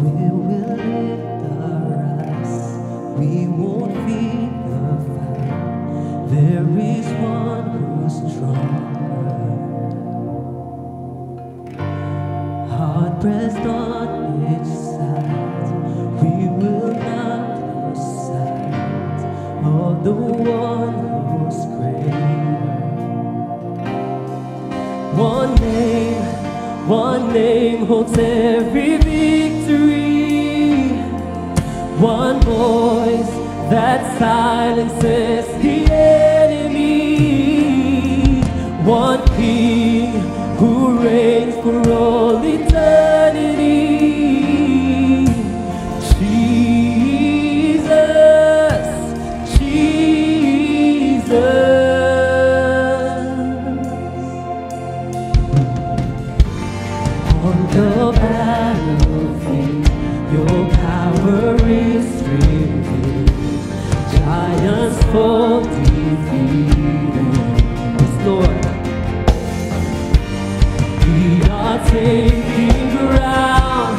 We will lift our eyes, we won't fear the fight. There is one who's stronger. Heart pressed on each side, we will not lose sight of the one who's greater. One name holds every victory. One voice that silences the enemy. One King who reigns for all eternity. Jesus, Jesus. On the battlefield, your power is revealed. Giants fall defeated. Yes, Lord. We are taking ground,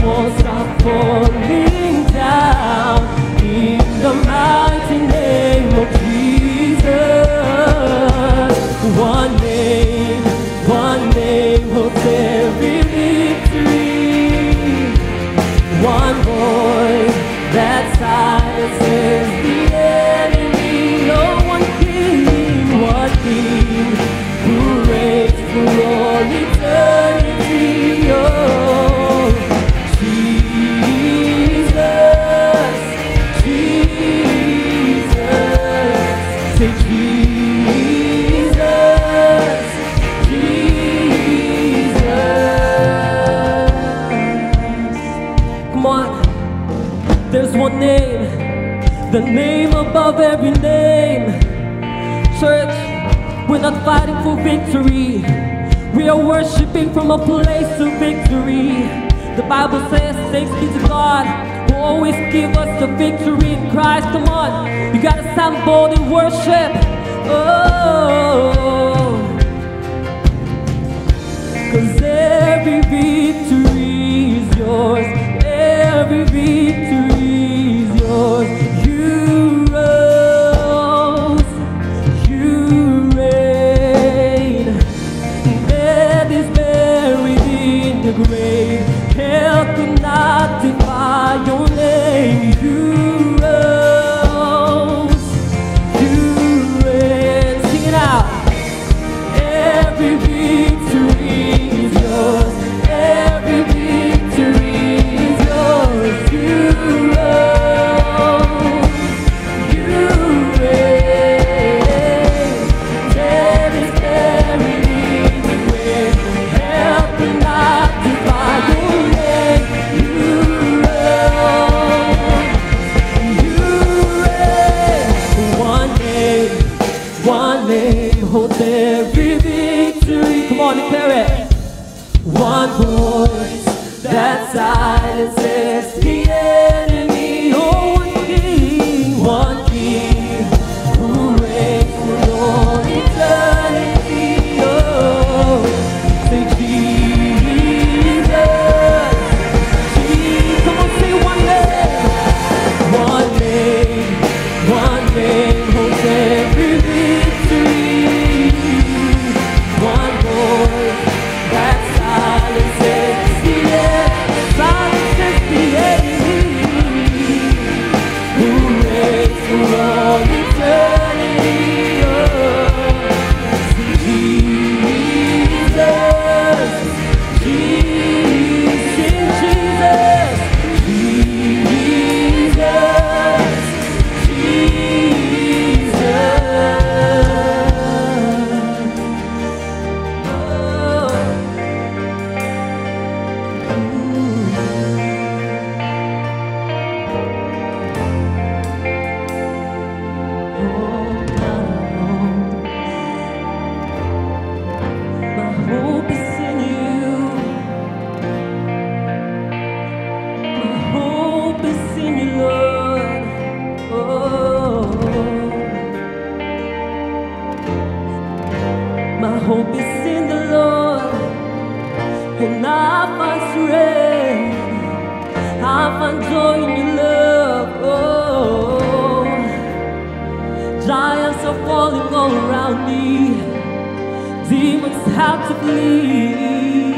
walls are falling down in the mighty name of Jesus. One name holds every victory. One voice that silences the enemy. Oh, one King who reigns for all eternity. Oh, Jesus, Jesus, say Jesus, Jesus. Come on, there's one name, the name above every name. Church, we're not fighting for victory. We are worshiping from a place of victory. The Bible says, thanks be to God who always gives us the victory in Christ. Come on, you gotta stand bold in worship. Oh, 'cause every victory is yours. Every victory is yours. You rose, you reign. Death is buried in the grave. Hell could not defy your name. You rose, you reign. Sing it out. Every victory is yours. Every victory is yours. You rose, you reign. Death is buried in the grave. Hell could not defy your name. You rose, you reign. One name holds every victory. Come on, declare it. One voice that silences the enemy. Oh, one King who reigns for all eternity. Oh, say Jesus, Jesus. Come on, say one name holds every victory. One voice that silences the enemy. find joy in your love. Oh, giants are falling all around me. Demons have to flee.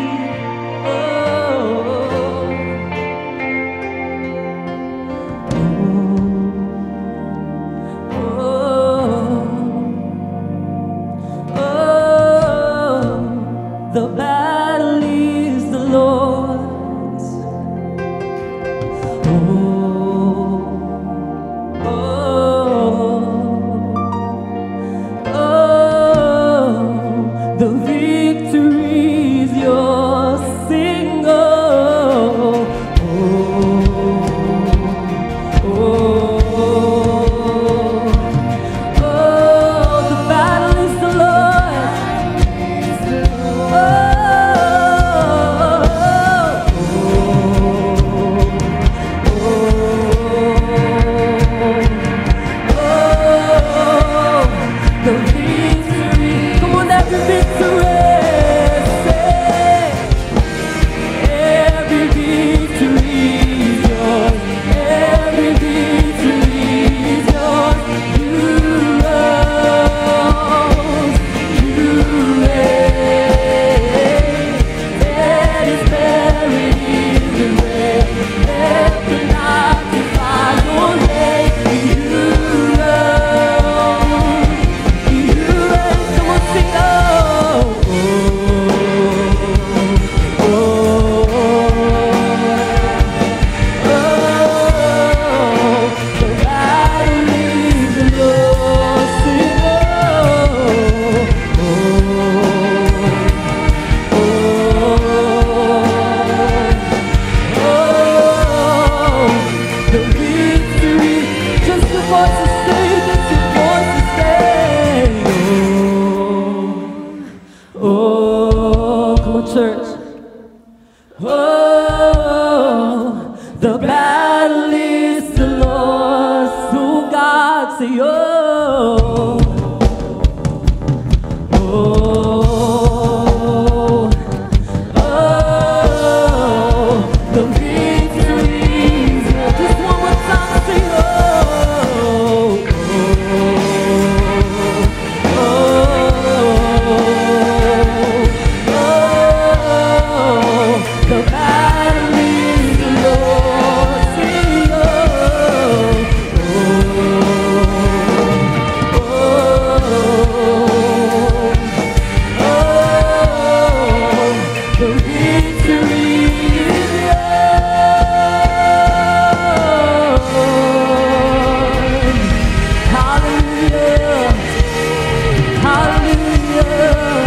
The battle is the Lord's. Oh, the victory is yours. Sing, oh, the battle is the Lord's. The victory, come on, every victory, say, every victory is yours, every victory is yours. You rose, you reign, dead is buried in the grave, never not to find your name. You church. Oh, the battle is the Lord's. So God say, oh, oh, oh, the victory is yours. Just one more time, say, oh, the battle is the Lord's. Say, the victory is yours. Hallelujah, hallelujah.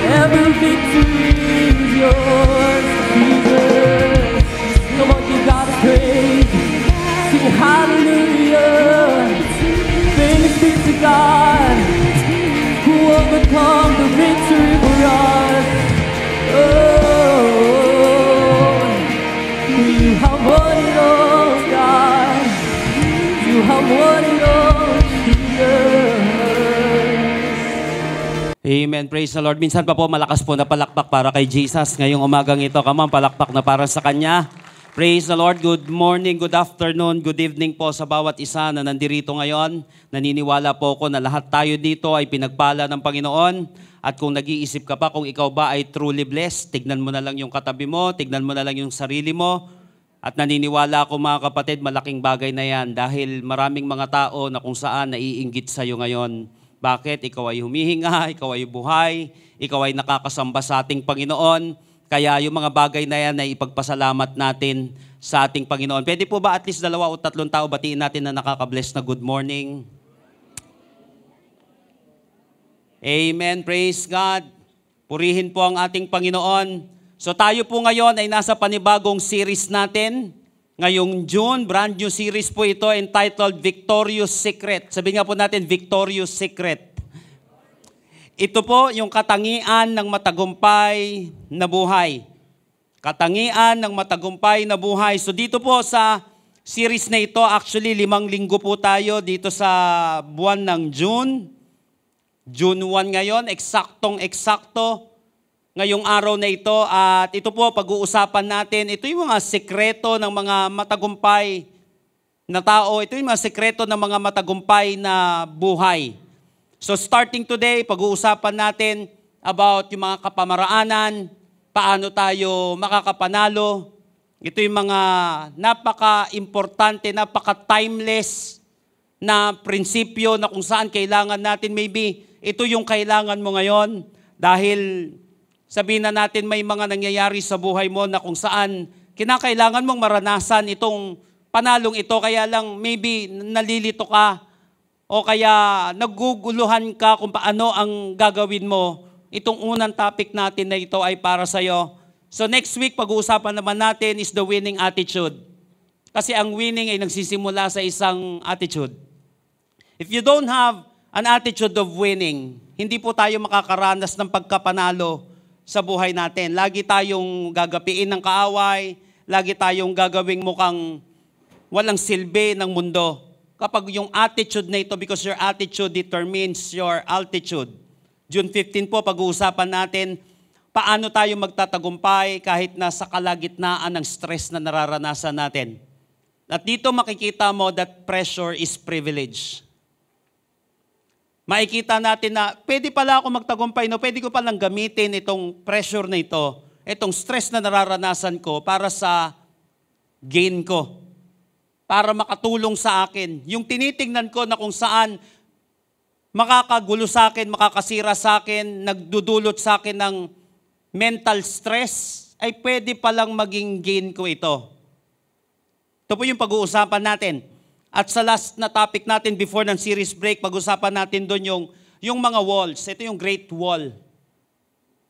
Every victory is yours, Jesus. Come on, give God a praise. Sing hallelujah. Thanks be to God who overcome the victory for us. Oh, you have won it all, God. You have won it all, Jesus. Amen. Praise the Lord. Minsan pa po malakas po na palakpak para kay Jesus. Ngayong umagang ito, come on, palakpak na para sa Kanya. Praise the Lord. Good morning, good afternoon, good evening po sa bawat isa na nandirito ngayon. Naniniwala po ako na lahat tayo dito ay pinagpala ng Panginoon. At kung nag-iisip ka pa kung ikaw ba ay truly blessed, tignan mo na lang yung katabi mo, tignan mo na lang yung sarili mo. At naniniwala ako mga kapatid, malaking bagay na yan dahil maraming mga tao na kung saan naiinggit sa'yo ngayon. Bakit? Ikaw ay humihinga, ikaw ay buhay, ikaw ay nakakasamba sa ating Panginoon. Kaya yung mga bagay na yan ay ipagpasalamat natin sa ating Panginoon. Pwede po ba at least 2 o 3 tao batiin natin na nakaka-bless na good morning? Amen. Praise God. Purihin po ang ating Panginoon. So tayo po ngayon ay nasa panibagong series natin. Ngayong June, brand new series po ito entitled Victorious Secret. Sabi nga po natin, Victorious Secret. Ito po yung katangian ng matagumpay na buhay. Katangian ng matagumpay na buhay. So dito po sa series na ito, actually 5 linggo po tayo dito sa buwan ng June. June 1 ngayon, eksaktong-eksakto. ngayong araw na ito at ito po pag-uusapan natin, ito yung mga sekreto ng mga matagumpay na tao, ito yung mga sekreto ng mga matagumpay na buhay. So starting today, pag-uusapan natin about yung mga kapamaraanan, paano tayo makakapanalo. Ito yung mga napaka-importante, napaka-timeless na prinsipyo na kung saan kailangan natin. Maybe ito yung kailangan mo ngayon dahil sabihin na natin may mga nangyayari sa buhay mo na kung saan kinakailangan mong maranasan itong panalong ito. Kaya lang maybe nalilito ka o kaya naguguluhan ka kung paano ang gagawin mo. Itong unang topic natin na ito ay para sa'yo. So next week, pag-uusapan naman natin is the winning attitude. Kasi ang winning ay nagsisimula sa isang attitude. If you don't have an attitude of winning, hindi po tayo makakaranas ng pagkapanalo sa buhay natin. Lagi tayong gagapiin ng kaaway, lagi tayong gagawing mukhang walang silbi ng mundo. Kapag yung attitude na ito, because your attitude determines your altitude. June 15 po, pag-uusapan natin paano tayo magtatagumpay kahit nasa kalagitnaan ng stress na nararanasan natin. At dito makikita mo that pressure is privilege. Makikita natin na pwede pala ako magtagumpay, no? Pwede ko palang gamitin itong pressure na ito, itong stress na nararanasan ko para sa gain ko, para makatulong sa akin. Yung tinitingnan ko na kung saan makakagulo sa akin, makakasira sa akin, nagdudulot sa akin ng mental stress, ay pwede palang maging gain ko ito. Ito po yung pag-uusapan natin. At sa last na topic natin before ng series break, pag-usapan natin doon yung mga walls. Ito yung Great Wall.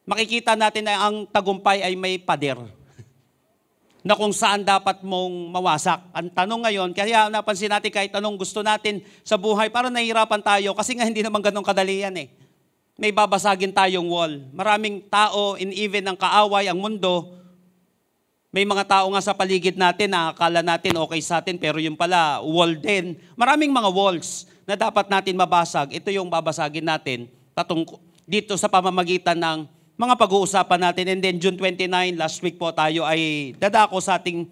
Makikita natin na ang tagumpay ay may pader na kung saan dapat mong mawasak. Ang tanong ngayon, kaya napansin natin kahit anong gusto natin sa buhay, parang nahihirapan tayo kasi nga hindi naman ganun kadali yan eh. May babasagin tayong wall. Maraming tao, in even ang kaaway, ang mundo, may mga tao nga sa paligid natin na akala natin okay sa atin, pero yung pala, wall din. Maraming mga walls na dapat natin mabasag. Ito yung babasagin natin dito sa pamamagitan ng mga pag-uusapan natin. And then June 29, last week po tayo ay dadako sa ating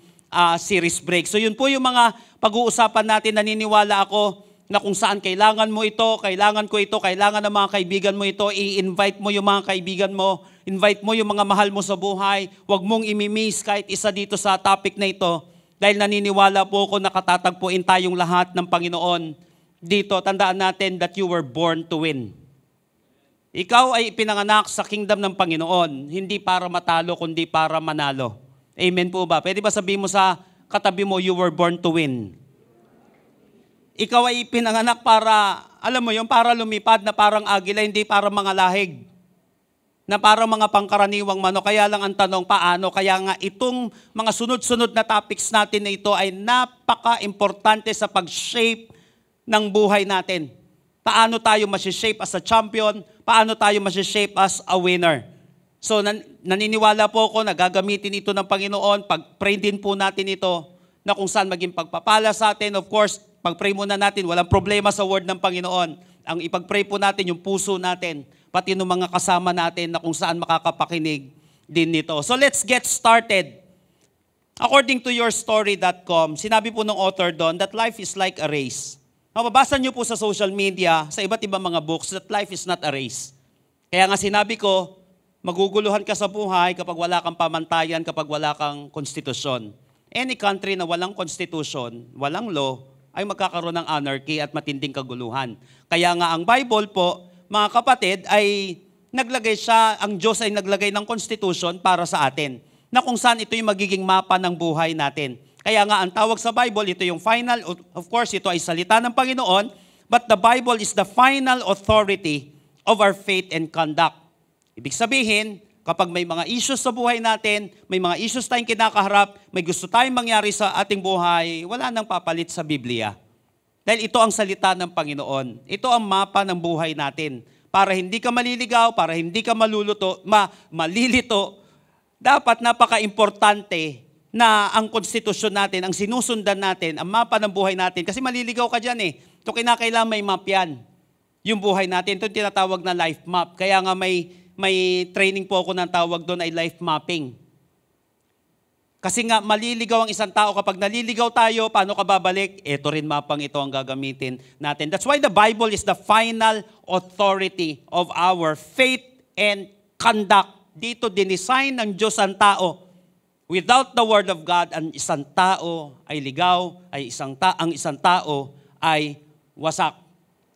series break. So yun po yung mga pag-uusapan natin. Naniniwala ako na kung saan kailangan mo ito, kailangan ko ito, kailangan ng mga kaibigan mo ito, i-invite mo yung mga kaibigan mo, invite mo yung mga mahal mo sa buhay, huwag mong imimiss kahit isa dito sa topic na ito, dahil naniniwala po ako na katatagpuin tayong lahat ng Panginoon dito. Tandaan natin that you were born to win. Ikaw ay pinanganak sa kingdom ng Panginoon, hindi para matalo, kundi para manalo. Amen po ba? Pwede ba sabihin mo sa katabi mo, you were born to win? Ikaw ay pinanganak para, alam mo yung para lumipad na parang agila, hindi para mga lahig. Na parang mga pangkaraniwang manok. Kaya lang ang tanong, paano? Kaya nga itong mga sunod-sunod na topics natin na ito ay napaka-importante sa pag-shape ng buhay natin. Paano tayo masishape as a champion? Paano tayo masishape as a winner? So naniniwala po ako na gagamitin ito ng Panginoon. Pag-pray din po natin ito na kung saan maging pagpapala sa atin. Of course, pag-pray muna natin, walang problema sa word ng Panginoon. Ang ipag-pray po natin, yung puso natin, pati ng mga kasama natin na kung saan makakapakinig din nito. So let's get started. According to yourstory.com, sinabi po ng author doon that life is like a race. Mababasa niyo po sa social media, sa iba't ibang mga books, that life is not a race. Kaya nga sinabi ko, maguguluhan ka sa buhay kapag wala kang pamantayan, kapag wala kang konstitusyon. Any country na walang constitution, walang law, ay magkakaroon ng anarchy at matinding kaguluhan. Kaya nga ang Bible po, mga kapatid, ay naglagay siya, ang Diyos ay naglagay ng constitution para sa atin, na kung saan ito yung magiging mapa ng buhay natin. Kaya nga ang tawag sa Bible, ito yung final, of course ito ay salita ng Panginoon, but the Bible is the final authority of our faith and conduct. Ibig sabihin, kapag may mga issues sa buhay natin, may mga issues tayong kinakaharap, may gusto tayong mangyari sa ating buhay, wala nang papalit sa Biblia. Dahil ito ang salita ng Panginoon. Ito ang mapa ng buhay natin. Para hindi ka maliligaw, para hindi ka malilito, dapat napaka-importante na ang konstitusyon natin, ang sinusundan natin, ang mapa ng buhay natin. Kasi maliligaw ka dyan eh. Ito kinakailangan may map yan. Yung buhay natin, ito tinatawag na life map. Kaya nga may may training po ako ng tawag doon ay life mapping. Kasi nga, maliligaw ang isang tao. Kapag naliligaw tayo, paano ka babalik? Ito rin mapang ito ang gagamitin natin. That's why the Bible is the final authority of our faith and conduct. Dito, dinesign ng Diyos ang tao. Without the Word of God, ang isang tao ay ligaw, ang isang tao ay wasak.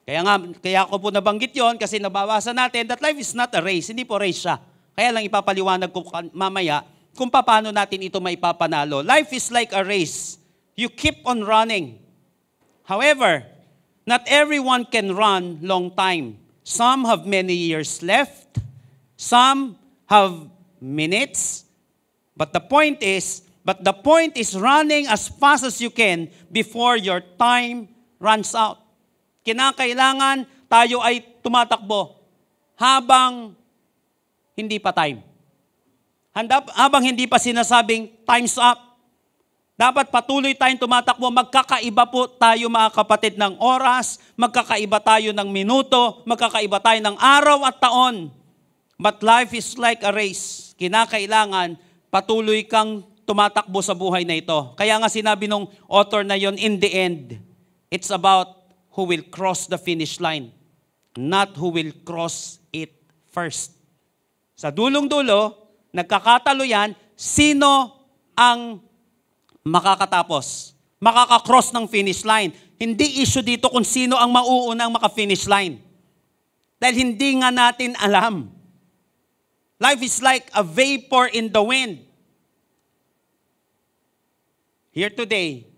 Kaya ako po nabanggit yon kasi nababasa natin that life is not a race. Hindi po race siya. Kaya lang ipapaliwanag ko mamaya kung paano natin ito maipapanalo. Life is like a race. You keep on running. However, not everyone can run long time. Some have many years left. Some have minutes. But the point is running as fast as you can before your time runs out. Kinakailangan tayo ay tumatakbo habang hindi pa time. Habang hindi pa sinasabing time's up. Dapat patuloy tayong tumatakbo. Magkakaiba po tayo mga kapatid ng oras, magkakaiba tayo ng minuto, magkakaiba tayo ng araw at taon. But life is like a race. Kinakailangan patuloy kang tumatakbo sa buhay na ito. Kaya nga sinabi nung author na yon, in the end, it's about who will cross the finish line, not who will cross it first. Sa dulong-dulo, nagkakatalo yan, sino ang makakatapos, makakakross ng finish line. Hindi issue dito kung sino ang mauunang maka-finish line. Dahil hindi nga natin alam. Life is like a vapor in the wind. Here today,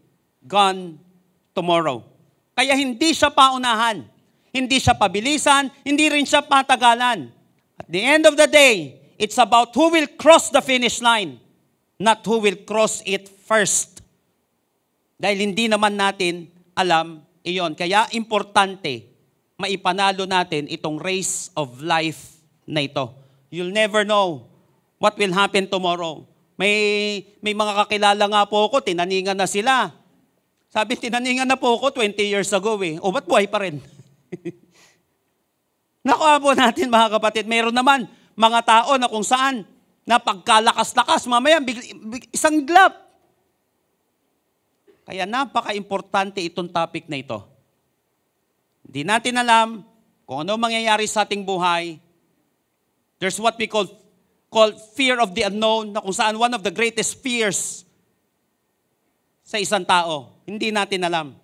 gone tomorrow. Kaya hindi siya paunahan, hindi siya pabilisan, hindi rin siya patagalan. At the end of the day, it's about who will cross the finish line, not who will cross it first. Dahil hindi naman natin alam iyon. Kaya importante, maipanalo natin itong race of life na ito. You'll never know what will happen tomorrow. May mga kakilala nga po ako, tinaningan na sila. Sabi, tinaningan na po ako 20 years ago eh. O ba't buhay pa rin? Nakuha po natin mga kapatid, mayroon naman mga tao na kung saan na pagkalakas-lakas, mamaya isang glap. Kaya napaka-importante itong topic na ito. Hindi natin alam kung ano mangyayari sa ating buhay. There's what we call fear of the unknown, na kung saan one of the greatest fears sa isang tao. Hindi natin alam.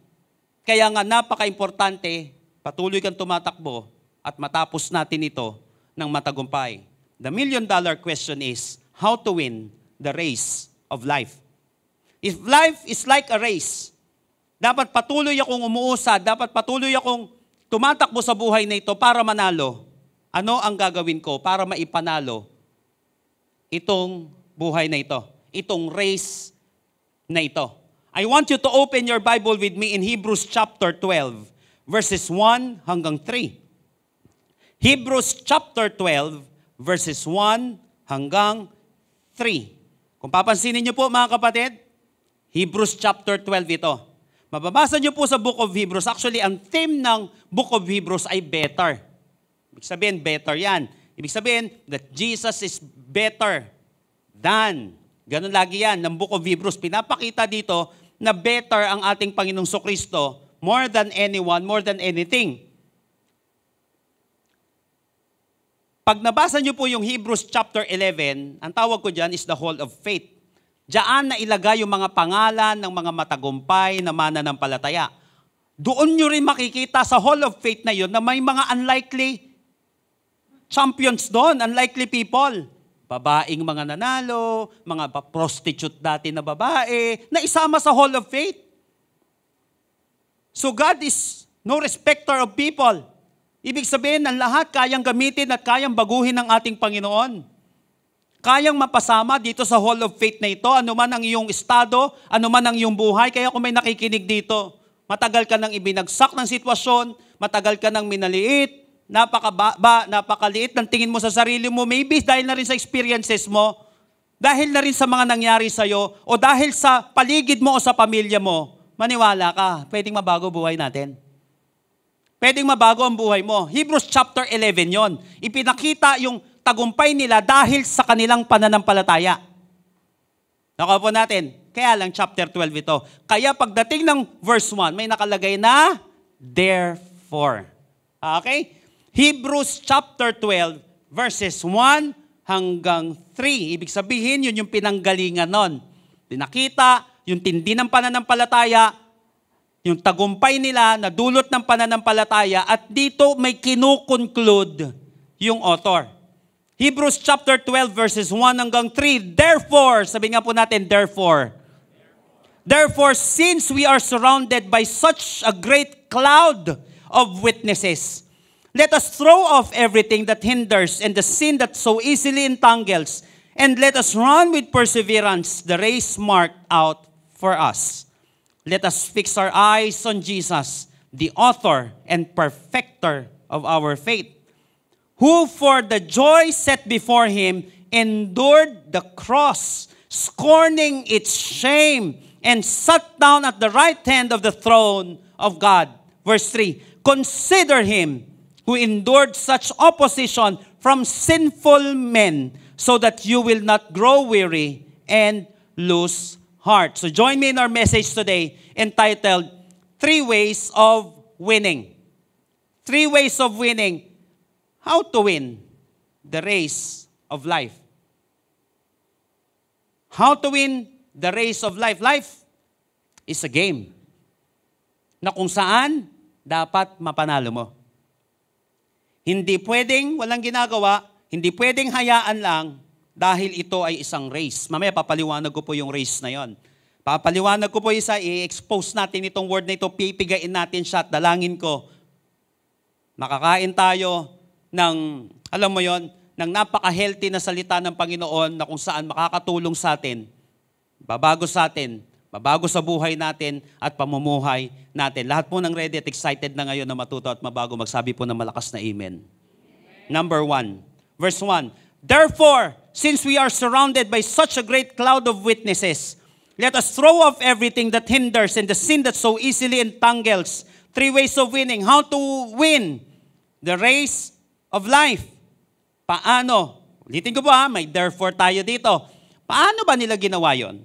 Kaya nga napaka-importante, patuloy kang tumatakbo at matapos natin ito ng matagumpay. The million-dollar question is, how to win the race of life? If life is like a race, dapat patuloy akong umuusad, dapat patuloy akong tumatakbo sa buhay na ito para manalo. Ano ang gagawin ko para maipanalo itong buhay na ito, itong race na ito? I want you to open your Bible with me in Hebrews chapter 12, verses 1 hanggang 3. Hebrews chapter 12, verses 1 hanggang 3. Kung papansinin niyo po mga kapatid, Hebrews chapter 12 ito. Mababasa niyo po sa Book of Hebrews. Actually, ang theme ng Book of Hebrews ay better. Ibig sabihin, better yan. Ibig sabihin that Jesus is better than. Ganun lagi yan ng Book of Hebrews. Pinapakita dito na better ang ating Panginoong Sokristo more than anyone, more than anything. Pag nabasa niyo po yung Hebrews chapter 11, ang tawag ko dyan is the Hall of Faith. Diyan na ilagay yung mga pangalan ng mga matagumpay na mananampalataya. Doon nyo rin makikita sa Hall of Faith na yun na may mga unlikely champions doon, unlikely people. Babaeng mga nanalo, mga prostitute dati na babae, na isama sa Hall of Faith. So God is no respecter of people. Ibig sabihin, ang lahat kayang gamitin at kayang baguhin ng ating Panginoon. Kayang mapasama dito sa Hall of Faith na ito, anuman ang iyong estado, anuman ang iyong buhay. Kaya kung may nakikinig dito, matagal ka nang ibinagsak ng sitwasyon, matagal ka nang minaliit, napakaliit ng tingin mo sa sarili mo, maybe dahil na rin sa experiences mo, dahil na rin sa mga nangyari sa'yo, o dahil sa paligid mo o sa pamilya mo, maniwala ka, pwedeng mabago buhay natin. Pwedeng mabago ang buhay mo. Hebrews chapter 11 yon. Ipinakita yung tagumpay nila dahil sa kanilang pananampalataya. Nakuha po natin. Kaya lang chapter 12 ito. Kaya pagdating ng verse 1, may nakalagay na, therefore. Okay? Hebrews chapter 12, verses 1 hanggang 3. Ibig sabihin, yun yung pinanggalingan nun. Dinakita, yung tindi ng pananampalataya, yung tagumpay nila na dulot ng pananampalataya, at dito may kinukonclude yung author. Hebrews chapter 12, verses 1 hanggang 3. Therefore, sabi nga po natin, Therefore, since we are surrounded by such a great cloud of witnesses, let us throw off everything that hinders and the sin that so easily entangles, and let us run with perseverance the race marked out for us. Let us fix our eyes on Jesus, the author and perfecter of our faith, who for the joy set before him endured the cross, scorning its shame, and sat down at the right hand of the throne of God. Verse 3, consider him who endured such opposition from sinful men, so that you will not grow weary and lose heart. So join me in our message today entitled, 3 Ways of Winning. 3 ways of winning. How to win the race of life. How to win the race of life. Life is a game na kung saan dapat mapanalo mo. Hindi pwedeng walang ginagawa, hindi pwedeng hayaan lang dahil ito ay isang race. Mamaya papaliwanag ko po yung race na yon. Papaliwanag ko po isa, i-expose natin itong word na ito, pipigain natin siya at dalangin ko. Makakain tayo ng, alam mo yon, ng napaka-healthy na salita ng Panginoon na kung saan makakatulong sa atin, babago sa atin, mabago sa buhay natin at pamumuhay natin. Lahat po ng ready at excited na ngayon na matuto at mabago, magsabi po ng malakas na amen. Number 1, verse 1. Therefore, since we are surrounded by such a great cloud of witnesses, let us throw off everything that hinders and the sin that so easily entangles. 3 ways of winning. How to win the race of life. Paano? Ulitin ko po may therefore tayo dito. Paano ba nila ginawa yon?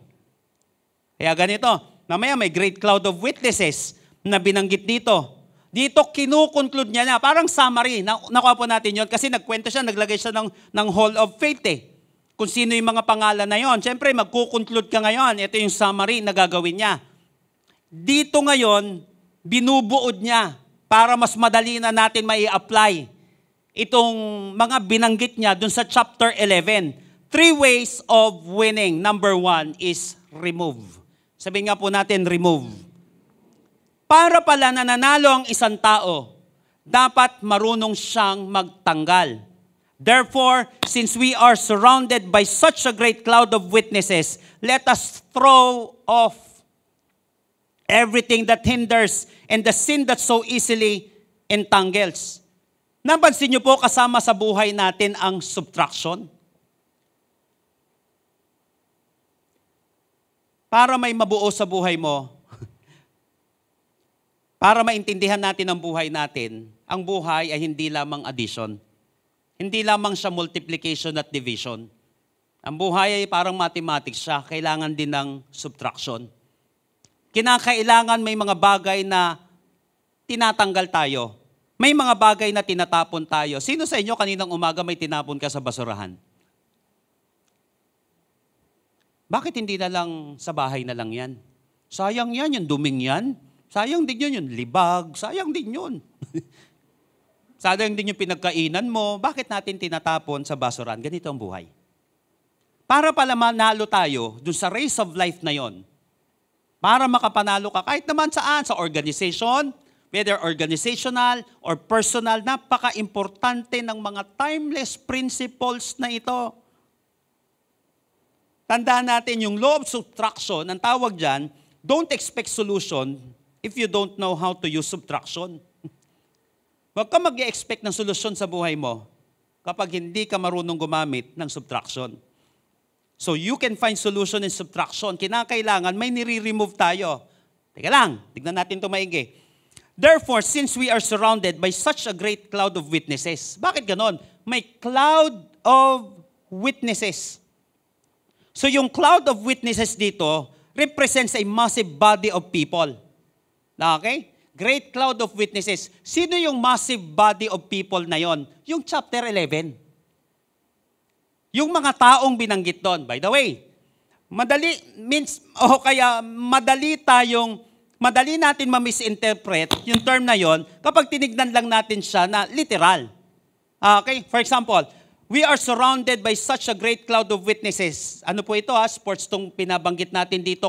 Kaya ganito, mamaya may great cloud of witnesses na binanggit dito. Dito kinukonclude niya na, parang summary. Nakuha po natin yon kasi nagkwento siya, naglagay siya ng Hall of Faith Kung sino yung mga pangalan na yon. Siyempre, magkukonclude ka ngayon. Ito yung summary na gagawin niya. Dito ngayon, binubuod niya para mas madali na natin mai-apply itong mga binanggit niya dun sa chapter 11. 3 ways of winning. Number 1 is remove. Sabihin nga po natin, remove. Para pala nananalo ang isang tao, dapat marunong siyang magtanggal. Therefore, since we are surrounded by such a great cloud of witnesses, let us throw off everything that hinders and the sin that so easily entangles. Napansin niyo po kasama sa buhay natin ang subtraction? Para may mabuo sa buhay mo, para maintindihan natin ang buhay natin, ang buhay ay hindi lamang addition. Hindi lamang siya multiplication at division. Ang buhay ay parang mathematics siya, kailangan din ng subtraction. Kinakailangan may mga bagay na tinatanggal tayo. May mga bagay na tinatapon tayo. Sino sa inyo kaninang umaga may tinapon ka sa basurahan? Bakit hindi na lang sa bahay na lang yan? Sayang yan, yung duming yan. Sayang din yun, yung libag. Sayang din yun. Sayang din yung pinagkainan mo. Bakit natin tinatapon sa basuran? Ganito ang buhay. Para pala manalo tayo dun sa race of life na yon, para makapanalo ka kahit naman saan, sa organization, whether organizational or personal, napaka-importante ng mga timeless principles na ito. Tandaan natin yung law of subtraction, ang tawag dyan, don't expect solution if you don't know how to use subtraction. Huwag ka mag-expect ng solusyon sa buhay mo kapag hindi ka marunong gumamit ng subtraction. So you can find solution in subtraction. Kinakailangan may nire-remove tayo. Teka lang, tignan natin ito maigi. Therefore, since we are surrounded by such a great cloud of witnesses, bakit ganon? May cloud of witnesses. So yung cloud of witnesses dito represents a massive body of people. Okay? Great cloud of witnesses. Sino yung massive body of people na yon? Yung chapter 11. Yung mga taong binanggit doon. By the way, madali natin ma-misinterpret yung term na yon kapag tinignan lang natin siya na literal. Okay? For example, we are surrounded by such a great cloud of witnesses. Ano po ito Sports tong pinabanggit natin dito,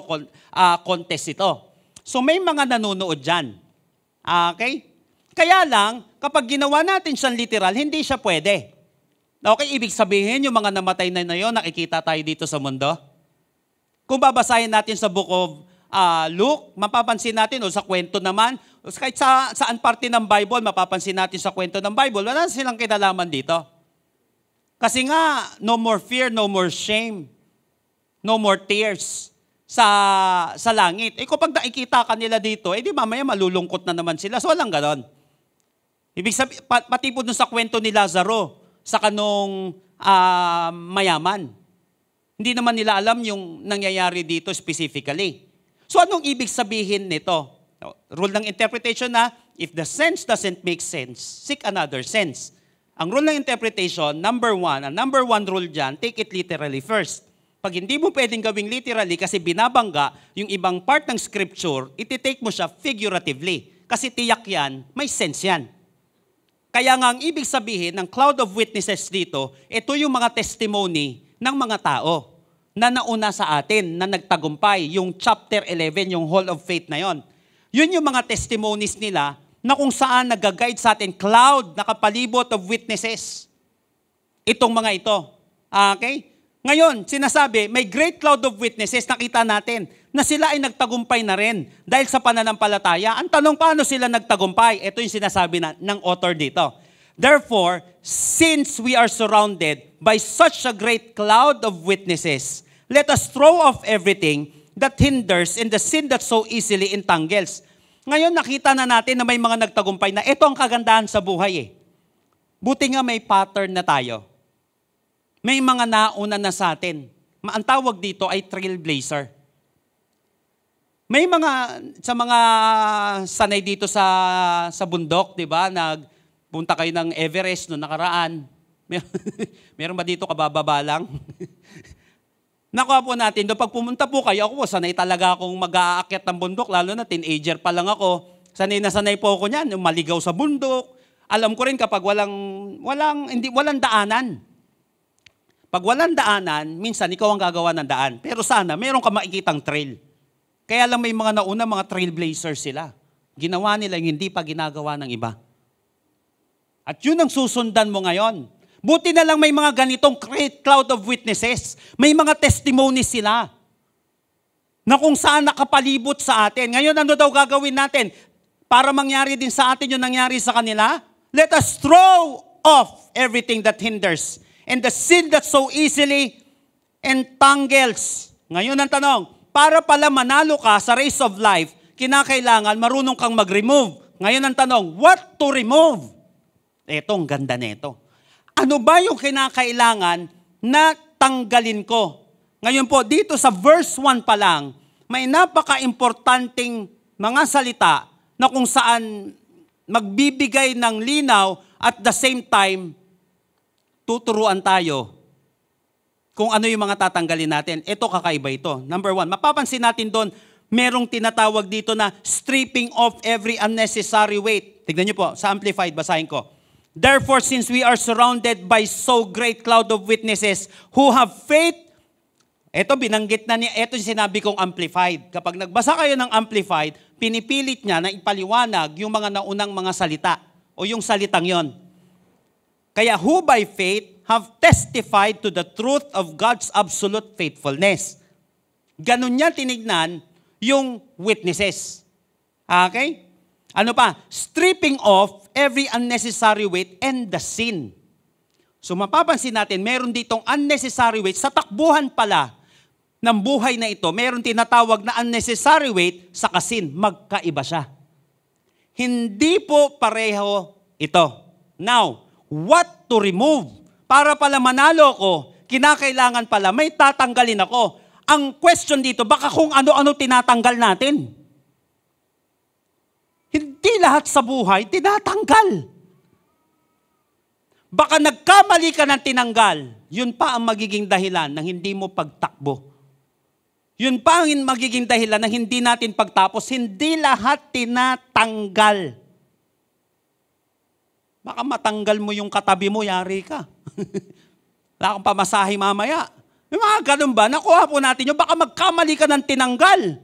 contest ito. So may mga nanonood dyan. Okay? Kaya lang, kapag ginawa natin siyang literal, hindi siya pwede. Okay? Ibig sabihin, yung mga namatay na yun, nakikita tayo dito sa mundo. Kung babasahin natin sa book of Luke, mapapansin natin, o sa kwento naman, kahit saan parte ng Bible, mapapansin natin sa kwento ng Bible, wala silang kinalaman dito. Kasi nga, no more fear, no more shame, no more tears sa langit. Kapag nakikita ka nila dito, di mamaya malulungkot na naman sila. So, walang ganon. Ibig sabihin, pati po dun sa kwento ni Lazaro, sa kanong mayaman. Hindi naman nila alam yung nangyayari dito specifically. So, anong ibig sabihin nito? Rule ng interpretation na, if the sense doesn't make sense, seek another sense. Ang rule ng interpretation, number one rule dyan, take it literally first. Pag hindi mo pwedeng gawing literally kasi binabangga yung ibang part ng scripture, iti-take mo siya figuratively. Kasi tiyak yan, may sense yan. Kaya nga ang ibig sabihin ng cloud of witnesses dito, ito yung mga testimony ng mga tao na nauna sa atin, na nagtagumpay, yung chapter 11, yung Hall of Faith na yon. Yun yung mga testimonies nila na kung saan nag-guide sa atin, cloud, nakapalibot of witnesses. Itong mga ito. Okay? Ngayon, sinasabi, may great cloud of witnesses, nakita natin, na sila ay nagtagumpay na rin dahil sa pananampalataya. Ang tanong, paano sila nagtagumpay? Ito yung sinasabi ng author dito. Therefore, since we are surrounded by such a great cloud of witnesses, let us throw off everything that hinders and the sin that so easily entangles. Ngayon, nakita na natin na may mga nagtagumpay na ito ang kagandahan sa buhay. Buti nga may pattern na tayo. May mga nauna na sa atin. Ang tawag dito ay trailblazer. May sa mga sanay dito sa bundok, di ba? Nagpunta kayo ng Everest noong nakaraan. Meron ba dito kabababa lang? Nakuha po natin, pag pumunta po kayo, ako po, sanay talaga akong mag-aakyat ng bundok, lalo na teenager pa lang ako. Sanay na sanay po ako niyan, yung maligaw sa bundok. Alam ko rin kapag walang daanan. Pag walang daanan, minsan ikaw ang gagawa ng daan. Pero sana, meron ka makikitang trail. Kaya lang may mga nauna, mga trailblazers sila. Ginawa nila yung hindi pa ginagawa ng iba. At yun ang susundan mo ngayon. Buti na lang may mga ganitong great cloud of witnesses. May mga testimonies sila na kung saan nakapalibot sa atin. Ngayon, ano daw gagawin natin? Para mangyari din sa atin yung nangyari sa kanila? Let us throw off everything that hinders and the sin that so easily entangles. Ngayon ang tanong, para pala manalo ka sa race of life, kinakailangan marunong kang mag-remove. Ngayon ang tanong, what to remove? Ito, ang ganda nito. Ano ba yung kinakailangan na tanggalin ko? Ngayon po, dito sa verse 1 pa lang, may napaka-importanting mga salita na kung saan magbibigay ng linaw at the same time, tuturuan tayo kung ano yung mga tatanggalin natin. Ito, kakaiba ito. Number 1, mapapansin natin doon, merong tinatawag dito na stripping off every unnecessary weight. Tignan niyo po, sa Amplified, basahin ko. Therefore, since we are surrounded by so great cloud of witnesses who have faith, ito binanggit na niya, ito yung sinabi kong Amplified. Kapag nagbasa kayo ng Amplified, pinipilit niya na ipaliwanag yung mga naunang mga salita o yung salitang yon. Kaya who by faith have testified to the truth of God's absolute faithfulness. Ganun niya tinignan yung witnesses. Okay? Ano pa? Stripping off every unnecessary weight and the sin. So mapapansin natin, meron ditong unnecessary weight. Sa takbuhan pala ng buhay na ito, meron tinatawag na unnecessary weight sa sin. Magkaiba siya. Hindi po pareho ito. Now, what to remove? para pala manalo ko, kinakailangan pala may tatanggalin ako. Ang question dito, baka kung ano-ano tinatanggal natin. Hindi lahat sa buhay tinatanggal. Baka nagkamali ka ng tinanggal, yun pa ang magiging dahilan ng hindi mo pagtakbo. Yun pa ang magiging dahilan ng hindi natin pagtapos. Hindi lahat tinatanggal. Baka matanggal mo yung katabi mo, yari ka. Wala kang pamasahe mamaya. May mga ganun ba? Nakuha po natin yun. Baka magkamali ka ng tinanggal.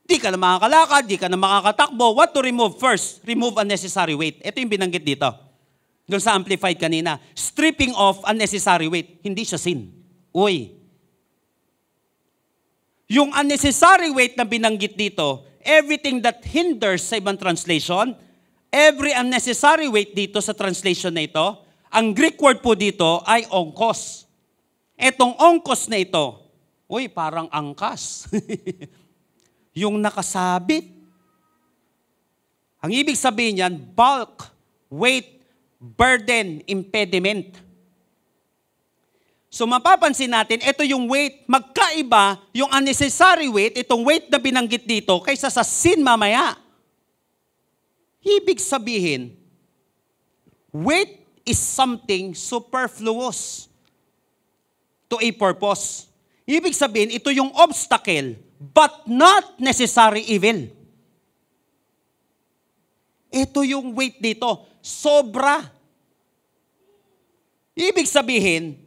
Di ka na makakalakad, di ka na makakatakbo. What to remove first? Remove unnecessary weight. Ito yung binanggit dito. Doon sa Amplified kanina. Stripping off unnecessary weight. Hindi siya sin. Uy. Yung unnecessary weight na binanggit dito, everything that hinders sa ibang translation, every unnecessary weight dito sa translation na ito, ang Greek word po dito ay onkos. Etong onkos na ito, uy, parang angkas. Yung nakasabit. Ang ibig sabihin niyan, bulk, weight, burden, impediment. So mapapansin natin, ito yung weight, magkaiba yung unnecessary weight, itong weight na binanggit dito, kaysa sa sin mamaya. Ibig sabihin, weight is something superfluous to a purpose. Ibig sabihin, ito yung obstacle, but not necessary evil. Ito yung weight dito, sobra. Ibig sabihin,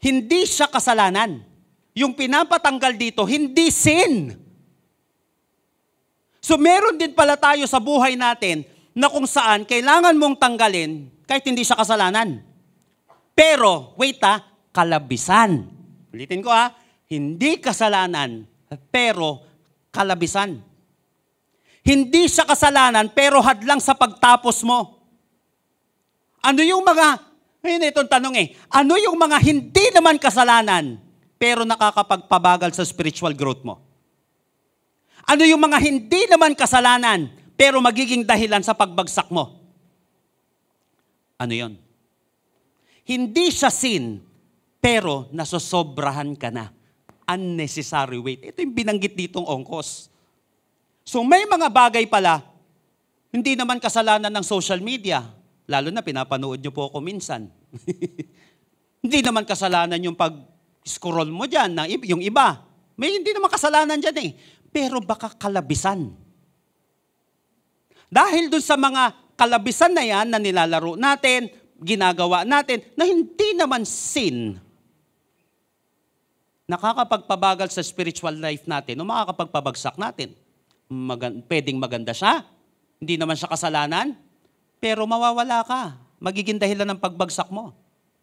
hindi siya kasalanan. Yung pinapatanggal dito, hindi sin. So meron din pala tayo sa buhay natin na kung saan kailangan mong tanggalin kahit hindi siya kasalanan. Pero, wait kalabisan. Ulitin ko hindi kasalanan, pero kalabisan. Hindi siya kasalanan, pero hadlang sa pagtapos mo. Ano yung mga... Ngayon itong tanong ano yung mga hindi naman kasalanan, pero nakakapagpabagal sa spiritual growth mo? Ano yung mga hindi naman kasalanan, pero magiging dahilan sa pagbagsak mo? Ano yon? Hindi siya sin, pero nasosobrahan ka na. Unnecessary weight. Ito yung binanggit ditong ongkos. So may mga bagay pala, hindi naman kasalanan ng social media. Lalo na pinapanood nyo po ako minsan. Hindi naman kasalanan yung pag-scroll mo dyan, yung iba. May hindi naman kasalanan dyan Pero baka kalabisan. Dahil dun sa mga kalabisan na yan na nilalaro natin, ginagawa natin, na hindi naman sin, nakakapagpabagal sa spiritual life natin o makakapagpabagsak natin. Pwedeng maganda siya, hindi naman siya kasalanan, pero mawawala ka. Magiging dahilan ng pagbagsak mo.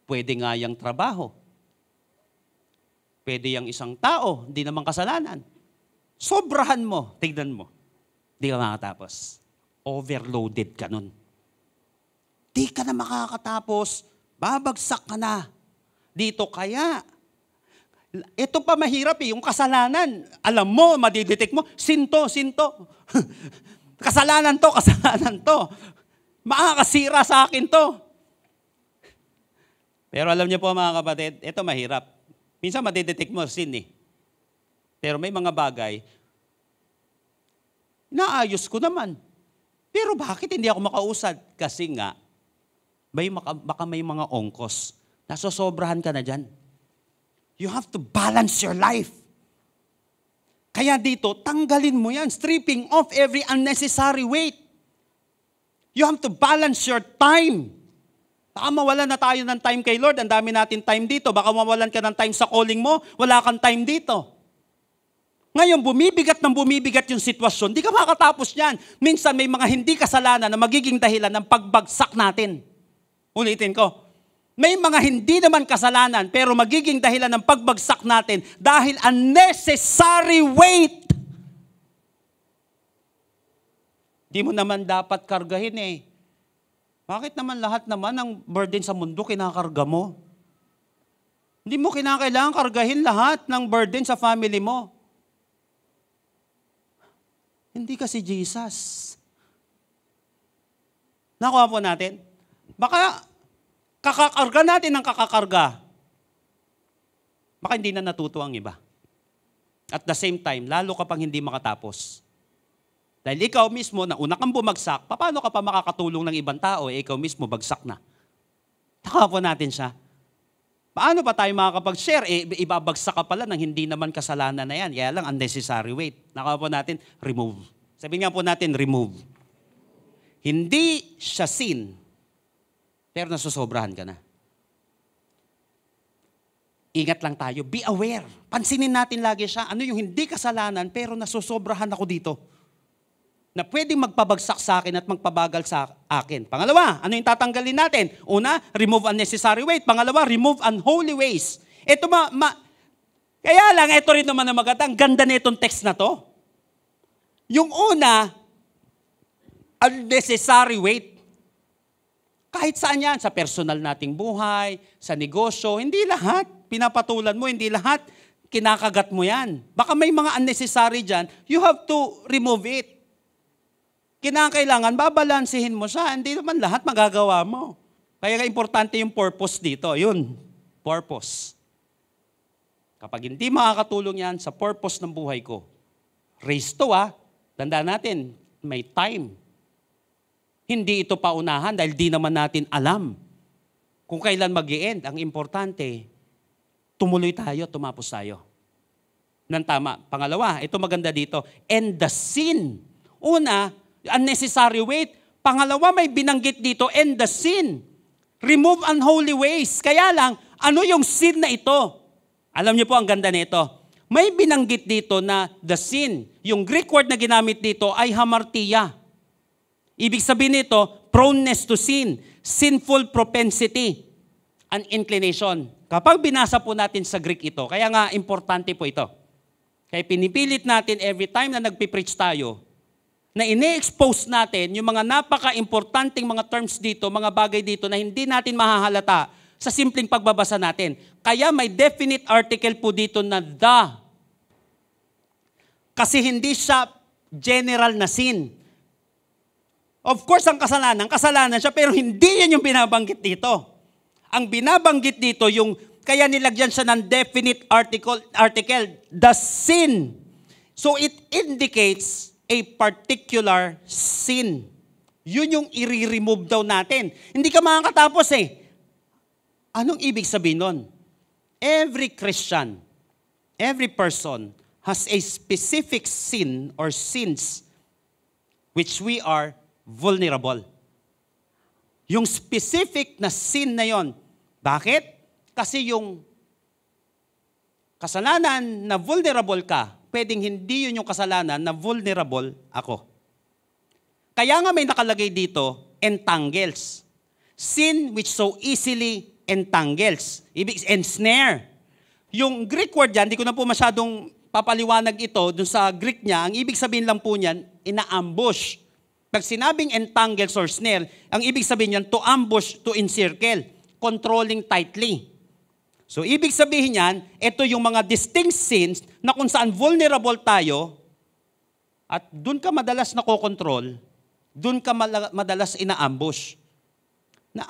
Pwede nga yung trabaho. Pwede yung isang tao, hindi naman kasalanan. Sobrahan mo, tignan mo. Di ka makatapos. Overloaded ka nun. Di ka na makakatapos, babagsak ka na. Dito kaya. Ito pa mahirap yung kasalanan. Alam mo, madidetect mo, sinto. Kasalanan to. Makakasira sa akin to. Pero alam niyo po mga kapatid, ito mahirap. Minsan madidetect mo sin Pero may mga bagay, inaayos ko naman. Pero bakit hindi ako makausad? Kasi nga, baka may mga ongkos. Nasosobrahan ka na dyan. You have to balance your life. Kaya dito, tanggalin mo yan. Stripping off every unnecessary weight. You have to balance your time. Baka mawalan na tayo ng time kay Lord. Ang dami natin time dito. Baka mawalan ka ng time sa calling mo. Wala kang time dito. Ngayon, bumibigat yung sitwasyon. Di ka makakatapos yan. Minsan may mga hindi kasalanan na magiging dahilan ng pagbagsak natin. Ulitin ko. May mga hindi naman kasalanan pero magiging dahilan ng pagbagsak natin dahil unnecessary weight. Di mo naman dapat kargahin Bakit naman lahat naman ng burden sa mundo kinakarga mo? Hindi mo kinakailangan kargahin lahat ng burden sa family mo. Hindi kasi Jesus. Nakuha po natin. Baka kakakarga natin ng kakakarga, baka hindi na natuto ang iba. At the same time, lalo ka pang hindi makatapos. Dahil ikaw mismo, na una kang bumagsak, paano ka pa makakatulong ng ibang tao? Ikaw mismo, bagsak na. Taka po natin siya. Paano pa tayo makakapag-share? Ibabagsak ka pala ng hindi naman kasalanan na yan. Kaya lang, unnecessary weight. Naka po natin, remove. Sabihin nga po natin, remove. Hindi siya sin, pero nasusobrahan ka na. Ingat lang tayo. Be aware. Pansinin natin lagi siya. Ano yung hindi kasalanan, pero nasusobrahan ako dito. Na pwedeng magpabagsak sa akin at magpabagal sa akin. Pangalawa, ano yung tatanggalin natin? Una, remove unnecessary weight. Pangalawa, remove unholy ways. Ito kaya lang, ito rin naman ang maganda. Ang ganda na itong text na to. Yung una, unnecessary weight. Kahit saan yan, sa personal nating buhay, sa negosyo, hindi lahat. Pinapatulan mo, hindi lahat. Kinakagat mo yan. Baka may mga unnecessary dyan, you have to remove it. Kinakailangan, babalansihin mo siya. Hindi naman lahat magagawa mo. Kaya importante yung purpose dito. Yun, purpose. Kapag hindi makakatulong yan sa purpose ng buhay ko, race to tandaan natin, may time. Hindi ito paunahan dahil di naman natin alam kung kailan mag-i-end. Ang importante, tumuloy tayo, tumapos tayo. Nang tama. Pangalawa, ito maganda dito, end the sin. Una, unnecessary weight. Pangalawa, may binanggit dito, end the sin. Remove unholy ways. Kaya lang, ano yung sin na ito? Alam niyo po, ang ganda nito. May binanggit dito na the sin. Yung Greek word na ginamit dito ay hamartia. Ibig sabihin nito, proneness to sin, sinful propensity, an inclination. Kapag binasa po natin sa Greek ito, kaya nga importante po ito. Kaya pinipilit natin every time na nagpipreach tayo, na ine-expose natin yung mga napaka-importanting mga terms dito, mga bagay dito na hindi natin mahahalata sa simpleng pagbabasa natin. Kaya may definite article po dito na the. Kasi hindi siya general na sin. Of course, ang kasalanan siya, pero hindi yan yung binabanggit dito. Ang binabanggit dito, yung kaya nilagyan siya ng definite article, the sin. So it indicates a particular sin. Yun yung i-remove daw natin. Hindi ka makakatapos Anong ibig sabihin nun? Every Christian, every person has a specific sin or sins which we are vulnerable. Yung specific na sin na yon. Bakit? Kasi yung kasalanan na vulnerable ka, pwedeng hindi yun yung kasalanan na vulnerable ako. Kaya nga may nakalagay dito, entangles. Sin which so easily entangles. Ibig ensnare. Yung Greek word dyan, hindi ko na po masyadong papaliwanag ito dun sa Greek niya. Ang ibig sabihin lang po niyan, ina-ambush. Pag sinabing entangles or snare, ang ibig sabihin niyan, to ambush, to encircle, controlling tightly. So, ibig sabihin niyan, ito yung mga distinct sins na kung saan vulnerable tayo at dun ka madalas nakokontrol, dun ka madalas ina-ambush. Na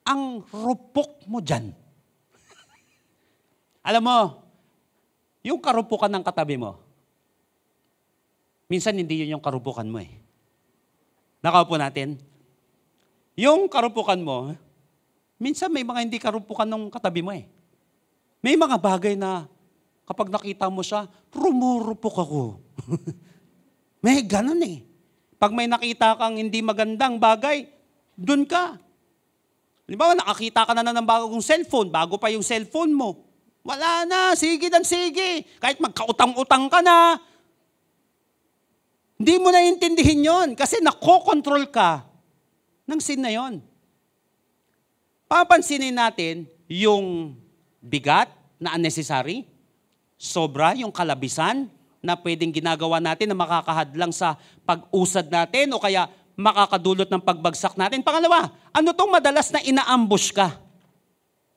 ang rupok mo dyan. Alam mo, yung karupukan ng katabi mo, minsan hindi yun yung karupukan mo Nakaupo natin. Yung karupukan mo, minsan may mga hindi karupukan ng katabi mo May mga bagay na kapag nakita mo siya, rumurupok ako. May ganun Pag may nakita kang hindi magandang bagay, dun ka. Halimbawa, nakakita ka na ng bagong cellphone, bago pa yung cellphone mo. Wala na, sige dan sige. Kahit magkautang-utang ka na, hindi mo na intindihin yon kasi nakokontrol ka ng sin na yon. Papansinin natin yung bigat na unnecessary, sobra yung kalabisan na pwedeng ginagawa natin na makakahadlang sa pag-usad natin o kaya makakadulot ng pagbagsak natin. Pangalawa, ano tong madalas na ina-ambush ka?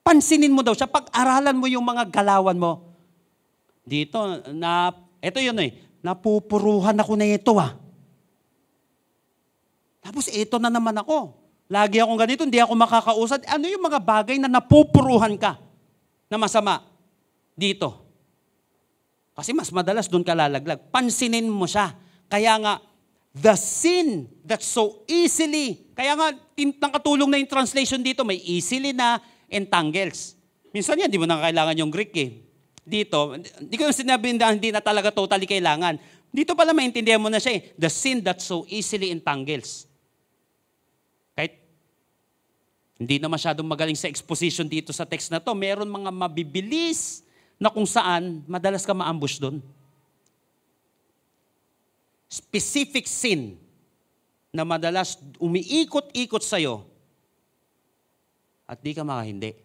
Pansinin mo daw siya, pag-aralan mo yung mga galawan mo. Dito, ito yun napupuruhan ako na ito Tapos ito na naman ako. Lagi akong ganito, hindi ako makakausad. Ano yung mga bagay na napupuruhan ka na masama dito? Kasi mas madalas doon ka lalaglag. Pansinin mo siya. Kaya nga, the sin that so easily, kaya nga, nakatulong na yung translation dito, may easily na entangles. Minsan yan, di mo na kailangan yung Greek eh. Dito, hindi ko sinabi na hindi na talaga totally kailangan. Dito pala maintindihan mo na siya eh. The sin that so easily entangles. Kahit hindi na masyadong magaling sa exposition dito sa text na to, meron mga mabibilis na kung saan madalas ka ma-ambush doon. Specific sin na madalas umiikot-ikot sa'yo at di ka makahindi.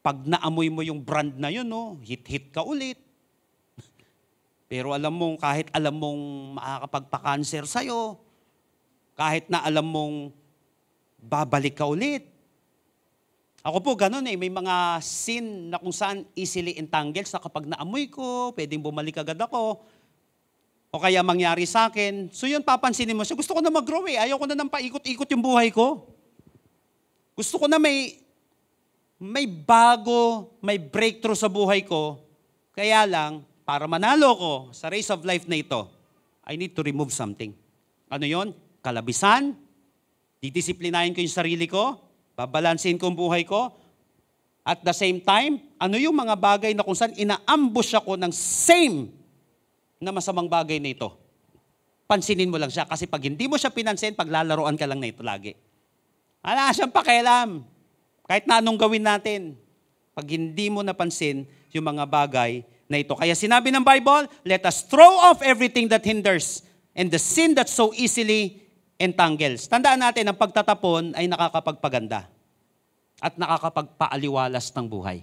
Pag naamoy mo yung brand na yun, no, hit-hit ka ulit. Pero alam mong, kahit alam mong makakapagpa-cancer sa'yo, kahit na alam mong babalik ka ulit. Ako po ganun eh, may mga sin na kung saan easily entangles na kapag naamoy ko, pwedeng bumalik agad ako. O kaya mangyari sa akin. So yun, papansinin mo siya. Gusto ko na mag-grow eh. Ayaw ko na nang paikot-ikot yung buhay ko. Gusto ko na may bago, may breakthrough sa buhay ko. Kaya lang, para manalo ko sa race of life na ito, I need to remove something. Ano yon? Kalabisan. Didisiplinahin ko yung sarili ko. Babalansin ko ang buhay ko. At the same time, ano yung mga bagay na kung saan ina-ambush ako ng same na masamang bagay na ito. Pansinin mo lang siya. Kasi pag hindi mo siya pinansin, paglalaroan ka lang na ito lagi. Wala siyang pakialam. Kahit na anong gawin natin. Pag hindi mo napansin yung mga bagay na ito. Kaya sinabi ng Bible, let us throw off everything that hinders and the sin that so easily entangles. Tandaan natin, ang pagtatapon ay nakakapagpaganda at nakakapagpaaliwalas ng buhay.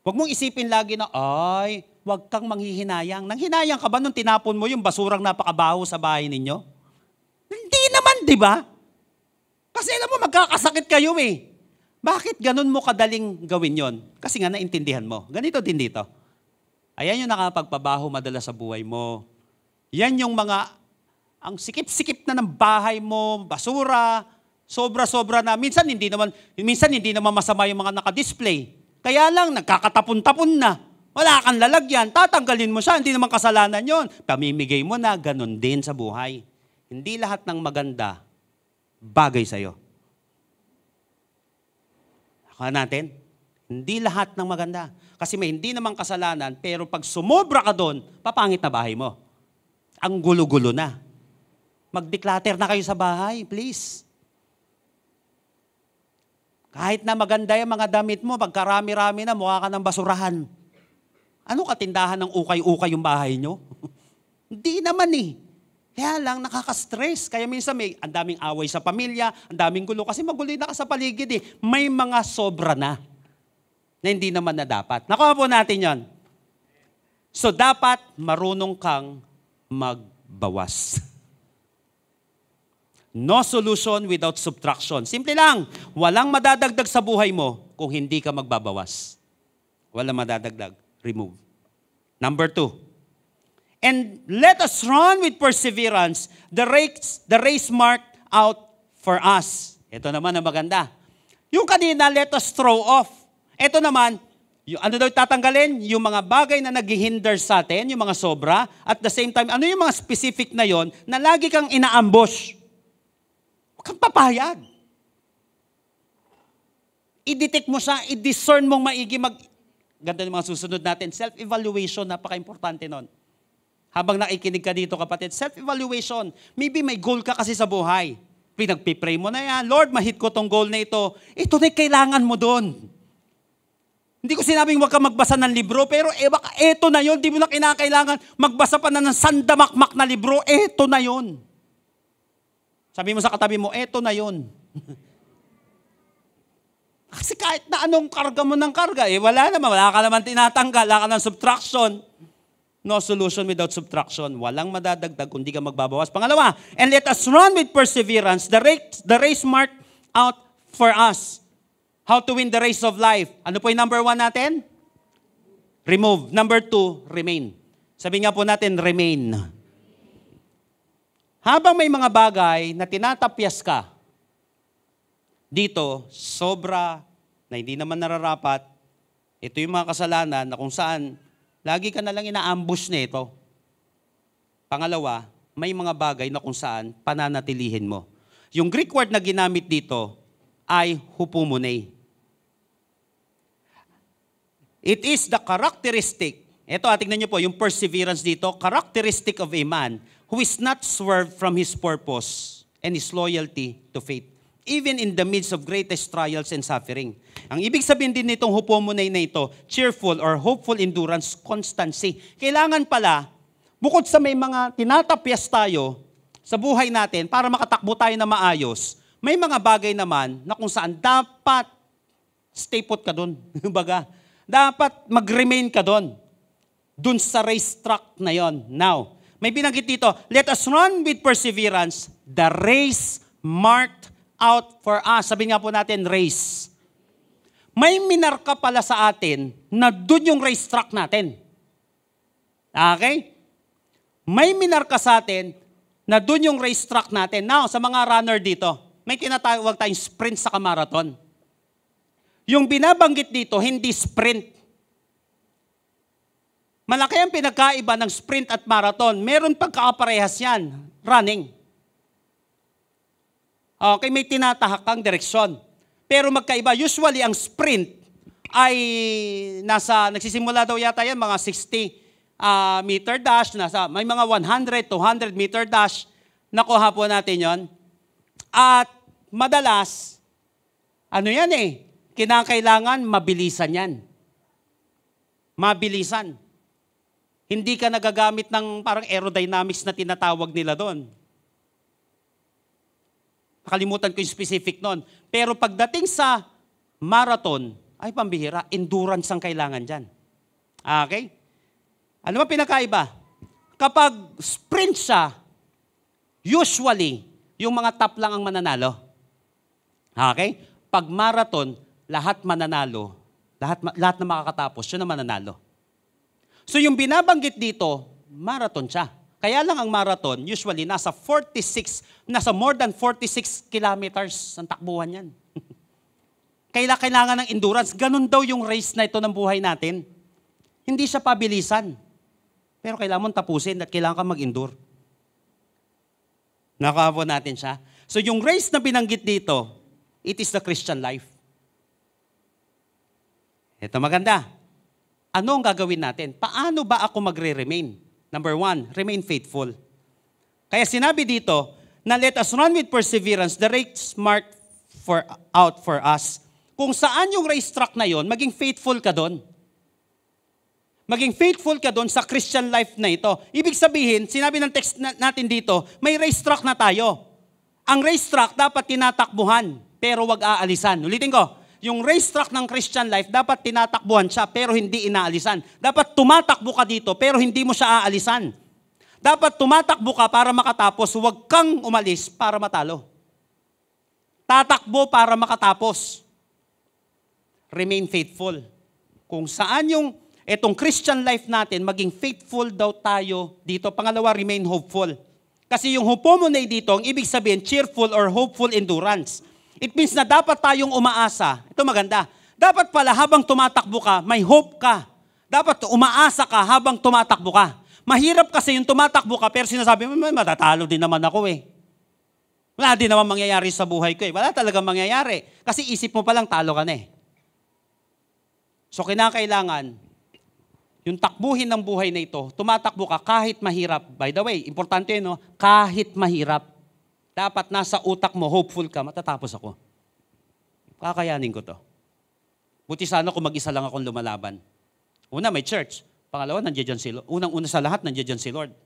Huwag mong isipin lagi na, ay, huwag kang manghihinayang. Nanghinayang ka ba nung tinapon mo yung basurang napakabaho sa bahay ninyo? Hindi naman, di ba? Kasi alam mo, magkakasakit kayo eh. Bakit ganun mo kadaling gawin yon? Kasi nga naintindihan mo. Ganito din dito. Ayan yung nakapagpabaho madalas sa buhay mo. Yan yung mga, ang sikip-sikip na ng bahay mo, basura, sobra-sobra na. Minsan hindi naman masama yung mga naka-display. Kaya lang, nagkakatapon-tapon na. Wala kang lalagyan, tatanggalin mo siya, hindi naman kasalanan yon. Pamimigay mo na, ganun din sa buhay. Hindi lahat ng maganda, bagay sa'yo. Ako natin, hindi lahat ng maganda. Kasi may hindi naman kasalanan, pero pag sumobra ka doon, papangit na bahay mo. Ang gulo-gulo na. Mag-declutter na kayo sa bahay, please. Kahit na maganda yung mga damit mo, pagkarami-rami na, mukha ka ng basurahan. Ano katindahan ng ukay-ukay yung bahay nyo? Hindi naman eh. Kaya lang, nakaka-stress. Kaya minsan ang daming away sa pamilya, ang daming gulo. Kasi magulo na ka sa paligid eh. May mga sobra na hindi naman na dapat. Nakuha po natin yon. So dapat marunong kang magbawas. No solution without subtraction. Simple lang, walang madadagdag sa buhay mo kung hindi ka magbabawas. Walang madadagdag. Remove. Number 2. And let us run with perseverance the race marked out for us. Ito naman ang maganda. Yung kanina, let us throw off. Ito naman, ano daw tatanggalin? Yung mga bagay na nag-hinder sa atin, yung mga sobra. At the same time, ano yung mga specific na yon na lagi kang ina-ambush? Huwag kang papayag. I-detect mo siya, i-discern mong maigi. Ganda ng mga susunod natin. Self-evaluation, napaka-importante nun. Habang nakikinig ka dito, kapatid, self-evaluation. Maybe may goal ka kasi sa buhay. Pinagpipray mo na yan. Lord, mahit ko tong goal na ito. Ito na kailangan mo doon. Hindi ko sinabing huwag ka magbasa ng libro, pero baka ito na yon. Di mo na kinakailangan magbasa pa na ng sandamakmak na libro. Ito na yon. Sabi mo sa katabi mo, ito na yon. Kasi kahit na anong karga mo ng karga, wala naman. Wala ka naman tinatanggal. Wala ka ng subtraction. No solution without subtraction. Walang madadagdag kung di ka magbabawas. Pangalawa, and let us run with perseverance the race marked out for us. How to win the race of life. Ano po yung number 1 natin? Remove. Number 2, remain. Sabi nga po natin, remain. habang may mga bagay na tinatapyas ka, dito, sobra, na hindi naman nararapat, ito yung mga kasalanan na kung saan, lagi ka na lang ina-ambush nito. Pangalawa, may mga bagay na kung saan pananatilihin mo. Yung Greek word na ginamit dito ay hupomone. It is the characteristic, ito tingnan niyo po, yung perseverance dito, characteristic of a man who is not swerved from his purpose and his loyalty to faith, even in the midst of greatest trials and suffering. Ang ibig sabihin din nitong hupomone na ito, cheerful or hopeful endurance, constancy. Kailangan pala, bukod sa may mga tinatapyas tayo sa buhay natin para makatakbo tayo na maayos, may mga bagay naman na kung saan dapat stay put ka doon. Baga, dapat mag-remain ka doon. Doon sa racetrack na yon. Now, may binanggit dito, let us run with perseverance the race marked out for us. Sabi nga po natin, race. May minarka pala sa atin na doon yung racetrack natin. Okay? May minarka sa atin na doon yung racetrack natin. Now, sa mga runner dito, may tinatawag tayong sprint sa marathon. Yung binabanggit dito, hindi sprint. Malaki ang pinagkaiba ng sprint at marathon. Meron pagkakaparehas yan, running. Okay, may tinatahak kang direksyon. Pero magkaiba, usually ang sprint ay nagsisimula daw yata yan, mga 60 meter dash, may mga 100, 200 meter dash, nakuha po natin yon. At madalas, kinakailangan mabilisan yan. Mabilisan. Hindi ka nagagamit ng parang aerodynamics na tinatawag nila doon. Nakalimutan ko yung specific nun. Pero pagdating sa marathon, ay pambihira, endurance ang kailangan dyan. Okay? Ano ba pinakaiba? Kapag sprint siya, usually, yung mga top lang ang mananalo. Okay? Pag marathon, lahat mananalo. Lahat na makakatapos, yun ang mananalo. So yung binabanggit dito, marathon siya. Kaya lang ang marathon, usually nasa more than 46 kilometers ang takbuhan yan. Kailangan ng endurance. Ganun daw yung race na ito ng buhay natin. Hindi siya pabilisan. Pero kailangan mong tapusin at kailangan kang mag-endure. Nakapo natin siya. So yung race na binanggit dito, it is the Christian life. Ito maganda. Ano ang gagawin natin? Paano ba ako magre-remain? Number 1, remain faithful. Kaya sinabi dito na let us run with perseverance the race marked out for us. Kung saan yung racetrack na yon, maging faithful ka doon. Maging faithful ka doon sa Christian life na ito. Ibig sabihin, sinabi ng text natin dito, may racetrack na tayo. Ang racetrack dapat tinatakbuhan, pero wag aalisan. Ulitin ko, yung racetrack ng Christian life, dapat tinatakbuhan siya, pero hindi inaalisan. Dapat tumatakbo ka dito, pero hindi mo siya aalisan. Dapat tumatakbo ka para makatapos, huwag kang umalis para matalo. Tatakbo para makatapos. Remain faithful. Kung saan yung etong Christian life natin, maging faithful daw tayo dito. Pangalawa, remain hopeful. Kasi yung hupomone dito, ang ibig sabihin, cheerful or hopeful endurance. It means na dapat tayong umaasa. Ito maganda. Dapat pala habang tumatakbo ka, may hope ka. Dapat umaasa ka habang tumatakbo ka. Mahirap kasi yung tumatakbo ka, pero sinasabi mo, matatalo din naman ako eh. Wala din naman mangyayari sa buhay ko eh. Wala talagang mangyayari. Kasi isip mo palang talo ka na eh. So kinakailangan, yung takbuhin ng buhay na ito, tumatakbo ka kahit mahirap. By the way, importante yun, no? Kahit mahirap. Dapat nasa utak mo, hopeful ka, matatapos ako. Kakayanin ko to. Buti sana kung mag-isa lang akong lumalaban. Una, may church. Pangalawa, nandiyan si Lord. Unang-una sa lahat, nandiyan si Lord.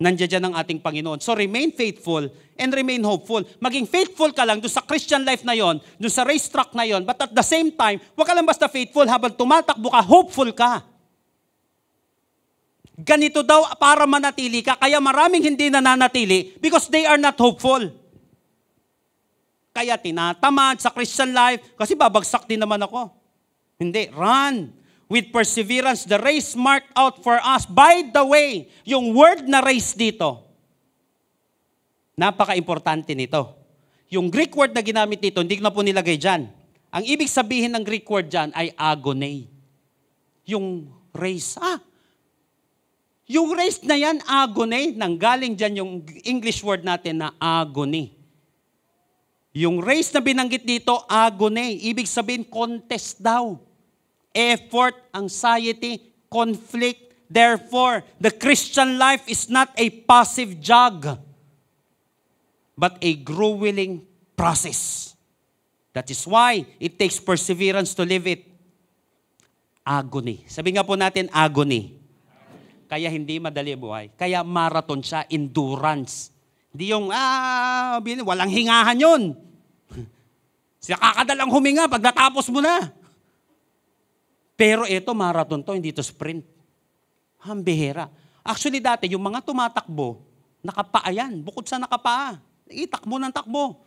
Nandiyan ang ating Panginoon. So remain faithful and remain hopeful. Maging faithful ka lang doon sa Christian life na yon, doon sa racetrack na yon, but at the same time, huwag ka lang basta faithful habang tumatakbo ka, hopeful ka. Ganito daw para manatili ka, kaya maraming hindi nananatili because they are not hopeful. Kaya tinatamad sa Christian life, kasi babagsak din naman ako. Hindi, run with perseverance the race marked out for us. By the way, yung word na race dito, napaka-importante nito. Yung Greek word na ginamit dito, hindi ko na po nilagay dyan. Ang ibig sabihin ng Greek word dyan ay agony. Yung race. Yung race na yan, agony, nanggaling dyan yung English word natin na agony. Yung race na binanggit dito, agony. Ibig sabihin, contest daw. Effort, anxiety, conflict. Therefore, the Christian life is not a passive jog, but a grueling process. That is why it takes perseverance to live it. Agony. Sabi nga po natin, agony. Kaya hindi madali buhay. Kaya marathon siya, endurance. Hindi yung, walang hingahan yun. Siya kakadalang huminga pag natapos mo na. Pero ito, marathon to, hindi to sprint. Ang bihira. Actually dati, yung mga tumatakbo, nakapaa yan. Bukod sa nakapaa. Itakbo ng takbo.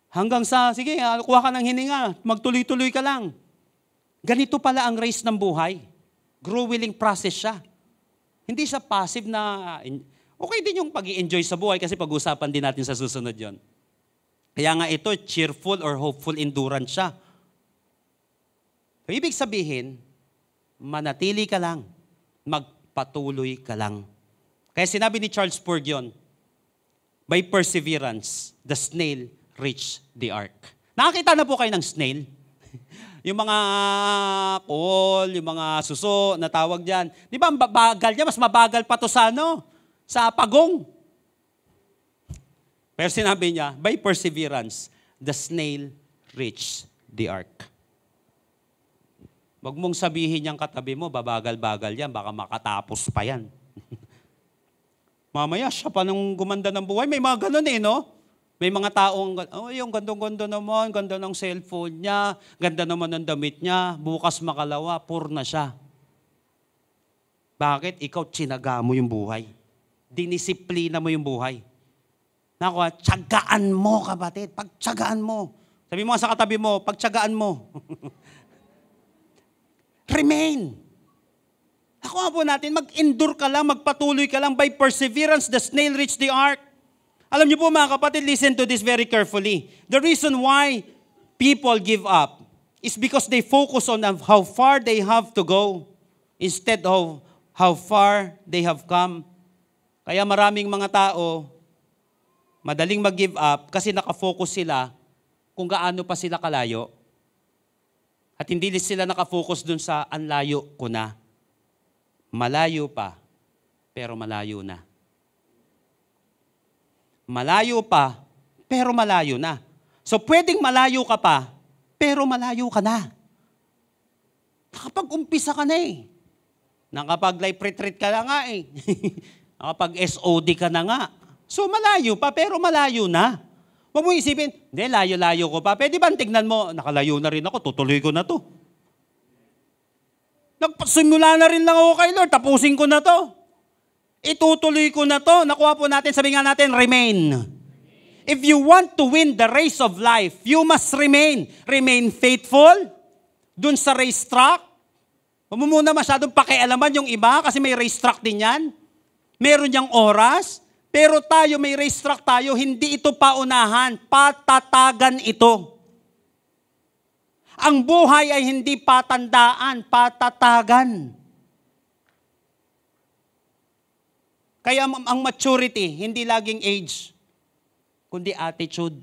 Hanggang sa, sige, kuha ka ng hininga, magtuloy-tuloy ka lang. Ganito pala ang race ng buhay. Grueling process siya. Hindi siya passive na, okay din yung pag-i-enjoy sa buhay kasi pag-usapan din natin sa susunod yon. Kaya nga ito, cheerful or hopeful endurance siya. So, ibig sabihin, manatili ka lang, magpatuloy ka lang. Kaya sinabi ni Charles Spurgeon, by perseverance, the snail reached the ark. Nakakita na po kayo ng snail? Yung mga kool, yung mga suso na tawag dyan. Di ba ang bagal niya? Mas mabagal pa to sa sa pagong. Pero sinabi niya, by perseverance, the snail reached the ark. Wag mong sabihin yung katabi mo, babagal-bagal yan, baka makatapos pa yan. Mamaya, siya pa nung gumanda ng buhay. May mga ganun no? May mga taong, yung ganda-ganda naman, ganda ng cellphone niya, ganda naman ng damit niya, bukas makalawa, poor na siya. Bakit? Ikaw, tsinaga mo yung buhay. Dinisiplina mo yung buhay. Naku, tsagaan mo, kapatid. Pagtsagaan mo. Sabi mo sa katabi mo, pagtsagaan mo. Remain. Nakuha po natin, mag-endure ka lang, magpatuloy ka lang. By perseverance, the snail reached the ark. Alam niyo po mga kapatid, listen to this very carefully. The reason why people give up is because they focus on how far they have to go instead of how far they have come. Kaya maraming mga tao, madaling mag-give up kasi nakafocus sila kung gaano pa sila kalayo. At hindi sila nakafocus dun sa anlayo ko na. Malayo pa, pero malayo na. Malayo pa, pero malayo na. So pwedeng malayo ka pa, pero malayo ka na. Nakapag-umpisa ka na Nakapag-life retreat ka na nga Nakapag-SOD ka na nga. So malayo pa, pero malayo na. Huwag mo isipin, hindi, layo-layo ko pa. Pwede ba tignan mo, nakalayo na rin ako, tutuloy ko na to. Nagpasimula na rin lang ako kay Lord, tapusin ko na to. Itutuloy ko na to. Nakuha po natin, sabi nga natin, remain. If you want to win the race of life, you must remain. Remain faithful dun sa racetrack. Huwag mo muna masyadong pakialaman yung iba kasi may racetrack din yan. Meron niyang oras. Pero tayo, may racetrack tayo, hindi ito paunahan, patatagan ito. Ang buhay ay hindi patandaan, patatagan. Kaya ang maturity, hindi laging age, kundi attitude.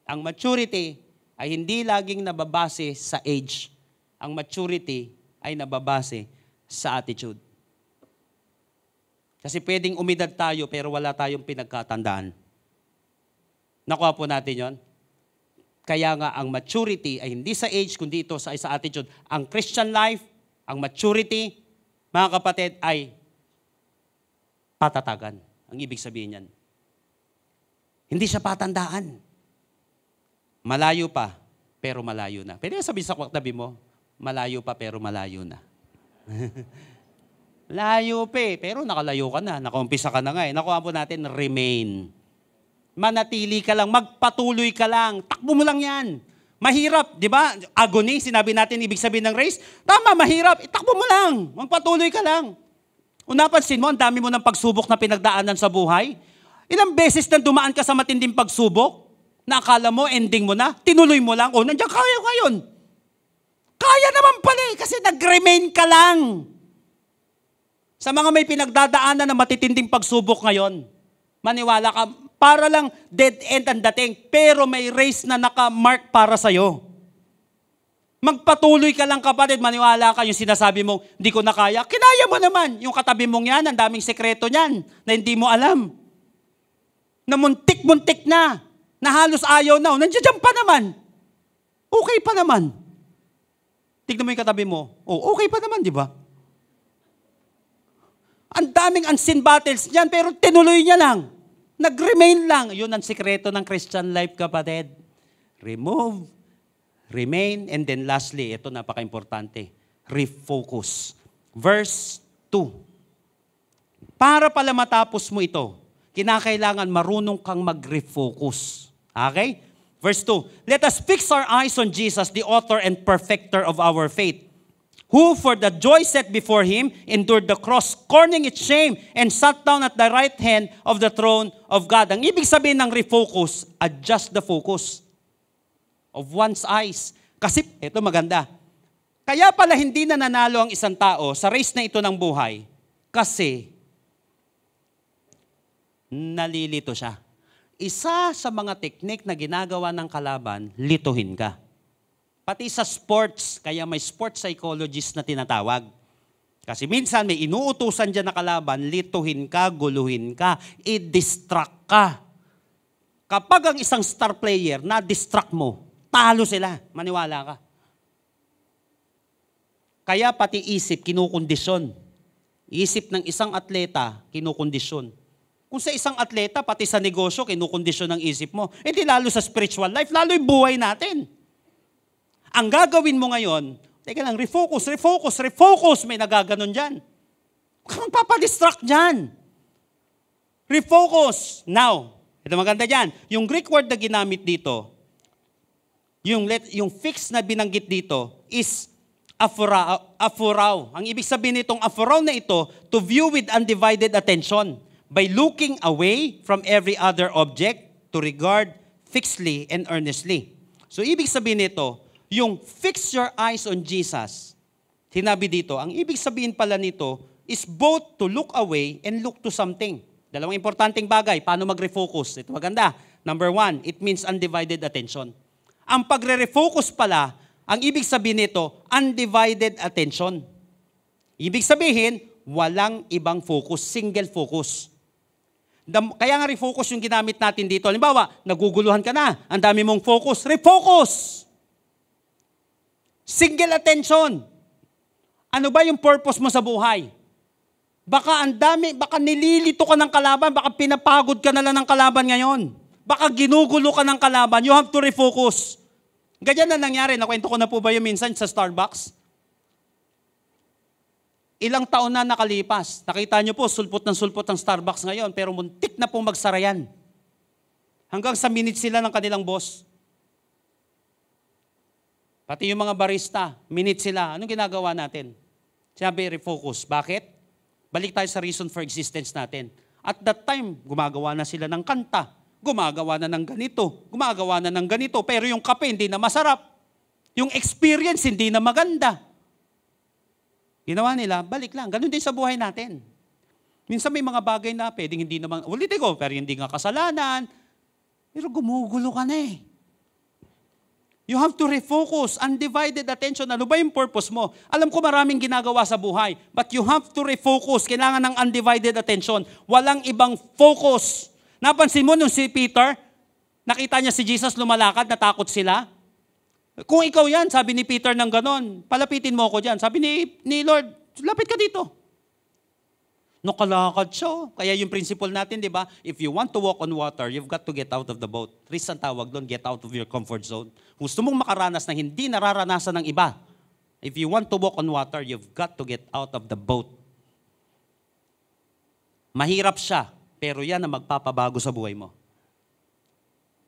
Ang maturity ay hindi laging nababase sa age. Ang maturity ay nababase sa attitude. Kasi pwedeng umidad tayo pero wala tayong pinagkatandaan. Nakuha po natin yon. Kaya nga ang maturity ay hindi sa age kundi ito sa attitude. Ang Christian life, ang maturity, mga kapatid, ay patatagan. Ang ibig sabihin yan. Hindi siya patandaan. Malayo pa, pero malayo na. Pwede sabihin sa katabi mo, malayo pa pero malayo na. Layo pa pero nakalayo ka na. Nakaumpisa ka na nga Nakuha po natin, remain. Manatili ka lang, magpatuloy ka lang. Takbo mo lang yan. Mahirap, di ba? Agony, sinabi natin ibig sabihin ng race. Tama, mahirap. Itakbo mo lang. Magpatuloy ka lang. Kung napansin mo, ang dami mo ng pagsubok na pinagdaanan sa buhay. Ilang beses na dumaan ka sa matinding pagsubok, na akala mo, ending mo na, tinuloy mo lang, nandiyan kaya ngayon. Kaya naman pala kasi nag-remain ka lang. Sa mga may pinagdadaanan na matitinding pagsubok ngayon, maniwala ka, para lang dead end ang dating, pero may race na naka-mark para sa'yo. Magpatuloy ka lang kapatid, maniwala ka yung sinasabi mo, hindi ko na kaya. Kinaya mo naman, yung katabi mong yan, ang daming sekreto niyan, na hindi mo alam. Na muntik-muntik na halos ayaw na, nandiyan pa naman. Okay pa naman. Tignan mo yung katabi mo, okay pa naman, di ba? Ang daming unseen battles niyan, pero tinuloy niya lang. Nag-remain lang. Yun ang sikreto ng Christian life, kapatid. Remove, remain, and then lastly, ito napaka-importante, refocus. Verse 2. Para pala matapos mo ito, kinakailangan marunong kang mag-refocus. Okay? Verse 2. Let us fix our eyes on Jesus, the author and perfecter of our faith, who for the joy set before him endured the cross, scorning its shame, and sat down at the right hand of the throne of God. Ang ibig sabihin ng refocus, adjust the focus of one's eyes. Kasi, ito maganda, kaya pala hindi na nanalo ang isang tao sa race na ito ng buhay kasi nalilito siya. Isa sa mga teknik na ginagawa ng kalaban, lituhin ka. Pati sa sports, kaya may sports psychologist na tinatawag. Kasi minsan may inuutusan dyan na kalaban, lituhin ka, guluhin ka, i-distract ka. Kapag ang isang star player na-distract mo, talo sila, maniwala ka. Kaya pati isip, kinukondisyon. Isip ng isang atleta, kinukondisyon. Kung sa isang atleta, pati sa negosyo, kinukondisyon ng isip mo. Di lalo sa spiritual life, lalo yung buhay natin. Ang gagawin mo ngayon, teka lang, refocus. May nagaganon dyan. Huwag kang papadistract dyan. Refocus. Now, ito maganda dyan. Yung Greek word na ginamit dito, yung fix na binanggit dito is aphorao. Ang ibig sabihin nitong aphorao na ito, to view with undivided attention, by looking away from every other object, to regard fixedly and earnestly. So, ibig sabihin nito, yung fix your eyes on Jesus, sinabi dito, ang ibig sabihin pala nito is both to look away and look to something. Dalawang importanteng bagay, paano mag-refocus? Ito maganda. Number 1, it means undivided attention. Ang pagre-refocus pala, ang ibig sabihin nito, undivided attention. Ibig sabihin, walang ibang focus, single focus. Kaya nga refocus yung ginamit natin dito. Halimbawa, naguguluhan ka na, ang dami mong focus, refocus! Single attention. Ano ba yung purpose mo sa buhay? Baka nililito ka ng kalaban, baka pinapagod ka na lang ng kalaban ngayon. Baka ginugulo ka ng kalaban, you have to refocus. Ganyan na nangyari, nakwento ko na po ba yung minsan sa Starbucks? Ilang taon na nakalipas, nakita nyo po, sulpot ng Starbucks ngayon, pero muntik na pong magsara yan. Hanggang sa minutes sila ng kanilang boss. Pati yung mga barista, minute sila. Anong ginagawa natin? Sinabi, refocus. Bakit? Balik tayo sa reason for existence natin. At that time, gumagawa na sila ng kanta. Gumagawa na ng ganito. Gumagawa na ng ganito. Pero yung kape, hindi na masarap. Yung experience, hindi na maganda. Ginawa nila, balik lang. Ganun din sa buhay natin. Minsan may mga bagay na pwedeng hindi naman, ulitin ko, pero hindi nga kasalanan. Pero gumugulo ka na eh. You have to refocus, undivided attention. Ano ba yung purpose mo? Alam ko maraming ginagawa sa buhay, but you have to refocus. Kailangan ng undivided attention. Walang ibang focus. Napansin mo nung si Peter, nakita niya si Jesus lumalakad, natakot sila? Kung ikaw yan, sabi ni Peter ng ganon, palapitin mo ako dyan. Sabi ni Lord, lapit ka dito. Nakalakad siya. Kaya yung principle natin, di ba? If you want to walk on water, you've got to get out of the boat. Risk ang tawag doon, get out of your comfort zone. Gusto mong makaranas na hindi nararanasan ng iba. If you want to walk on water, you've got to get out of the boat. Mahirap siya, pero yan ang magpapabago sa buhay mo.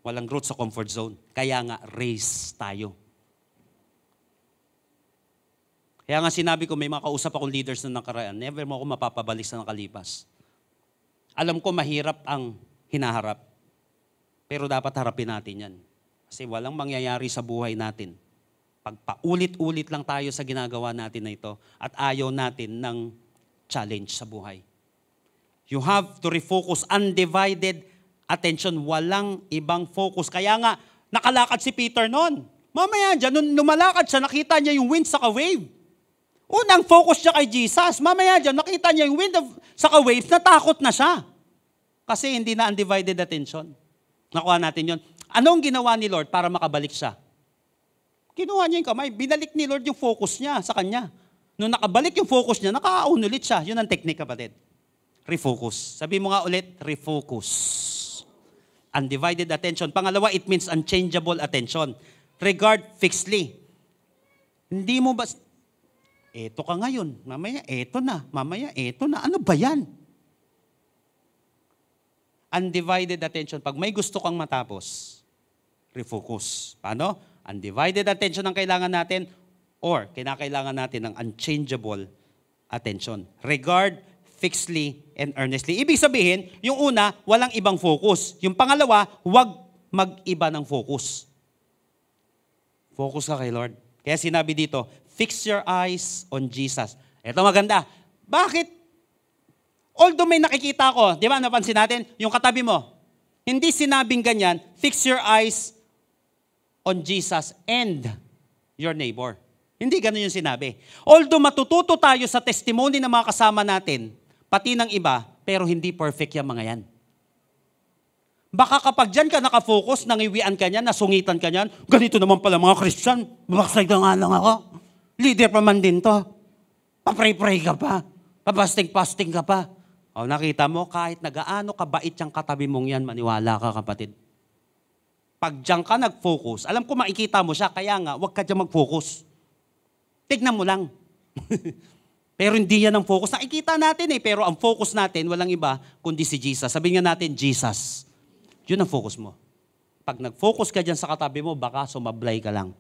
Walang growth sa comfort zone. Kaya nga, race tayo. Kaya nga sinabi ko, may mga kausap akong leaders na nakaraan, never mo ako mapapabalik sa nakalipas. Alam ko mahirap ang hinaharap. Pero dapat harapin natin yan. Kasi walang mangyayari sa buhay natin. Pag paulit-ulit lang tayo sa ginagawa natin na ito at ayaw natin ng challenge sa buhay. You have to refocus, undivided attention, walang ibang focus. Kaya nga, nakalakad si Peter noon. Mamaya dyan, nung lumalakad siya, nakita niya yung wind sa wave. Unang focus siya kay Jesus. Mamaya dyan, nakita niya yung wind sa waves, natakot na siya. Kasi hindi na undivided attention. Nakuha natin yon. Anong ginawa ni Lord para makabalik siya? Kinuha niya yung kamay. Binalik ni Lord yung focus niya sa kanya. Nung nakabalik yung focus niya, nakaaon ulit siya. Yun ang technique, kapatid. Refocus. Sabi mo nga ulit, refocus. Undivided attention. Pangalawa, it means unchangeable attention. Regard fixedly. Hindi mo ba, eto ka ngayon, mamaya eto na, mamaya eto na. Ano ba yan? Undivided attention. Pag may gusto kang matapos, refocus. Paano? Undivided attention ang kailangan natin or kinakailangan natin ng unchangeable attention. Regard fixedly and earnestly. Ibig sabihin, yung una, walang ibang focus. Yung pangalawa, huwag mag-iba ng focus. Focus ka kay Lord. Kaya sinabi dito, fix your eyes on Jesus. Ito maganda. Bakit? Although may nakikita ko, di ba napansin natin, yung katabi mo, hindi sinabing ganyan, fix your eyes on Jesus and your neighbor. Hindi ganun yung sinabi. Although matututo tayo sa testimony ng mga kasama natin, pati ng iba, pero hindi perfect yung mga yan. Baka kapag dyan ka nakafocus, nangiwian ka niyan, nasungitan ka niyan, ganito naman pala mga Christian, babaksay ka nga lang ako. Leader pa man din to. Papray-pray ka pa. Papasting-pasting ka pa. O nakita mo, kahit nagaano kabait yung katabi mong yan, maniwala ka kapatid. Pag dyan ka nag-focus, alam ko makikita mo siya, kaya nga, huwag ka dyan mag-focus. Tignan mo lang. Pero hindi yan ang focus. Nakikita natin pero ang focus natin, walang iba, kundi si Jesus. Sabihin nga natin, Jesus. Yun ang focus mo. Pag nag-focus ka dyan sa katabi mo, baka sumablay ka lang.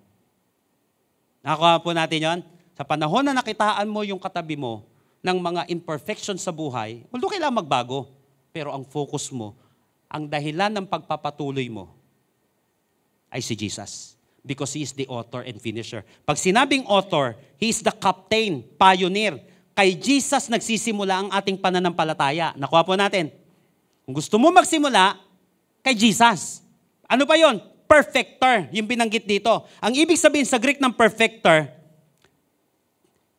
Nakakuha po natin yon. Sa panahon na nakitaan mo yung katabi mo ng mga imperfections sa buhay, although kailangan magbago, pero ang focus mo, ang dahilan ng pagpapatuloy mo, ay si Jesus. Because He is the author and finisher. Pag sinabing author, He is the captain, pioneer. Kay Jesus nagsisimula ang ating pananampalataya. Nakuha po natin. Kung gusto mo magsimula, kay Jesus. Ano pa yon? Perfecter, yung binanggit dito. Ang ibig sabihin sa Greek ng perfecter,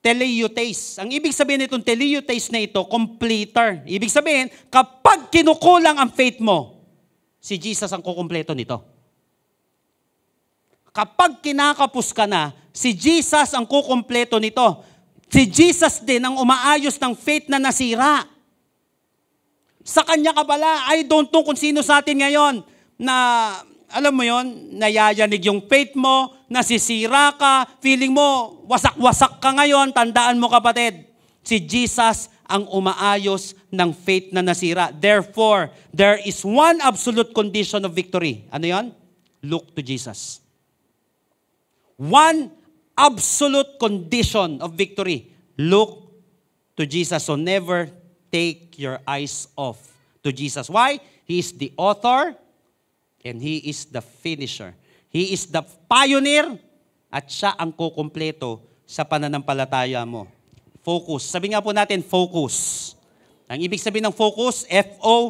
teleiotes. Ang ibig sabihin nitong teleiotes na ito, completer. Ibig sabihin, kapag kinukulang ang faith mo, si Jesus ang kukumpleto nito. Kapag kinakapos ka na, si Jesus ang kukumpleto nito. Si Jesus din ang umaayos ng faith na nasira. Sa Kanya ka pala, I don't know kung sino sa atin ngayon na, alam mo yon, nayayanig yung faith mo, nasisira ka, feeling mo, wasak-wasak ka ngayon, tandaan mo kapatid, si Jesus ang umaayos ng faith na nasira. Therefore, there is one absolute condition of victory. Ano yon? Look to Jesus. One absolute condition of victory. Look to Jesus. So never take your eyes off to Jesus. Why? He is the author and He is the finisher. He is the pioneer at siya ang kukumpleto sa pananampalataya mo. Focus. Sabi nga po natin, focus. Ang ibig sabihin ng focus, F-O-C-U-S,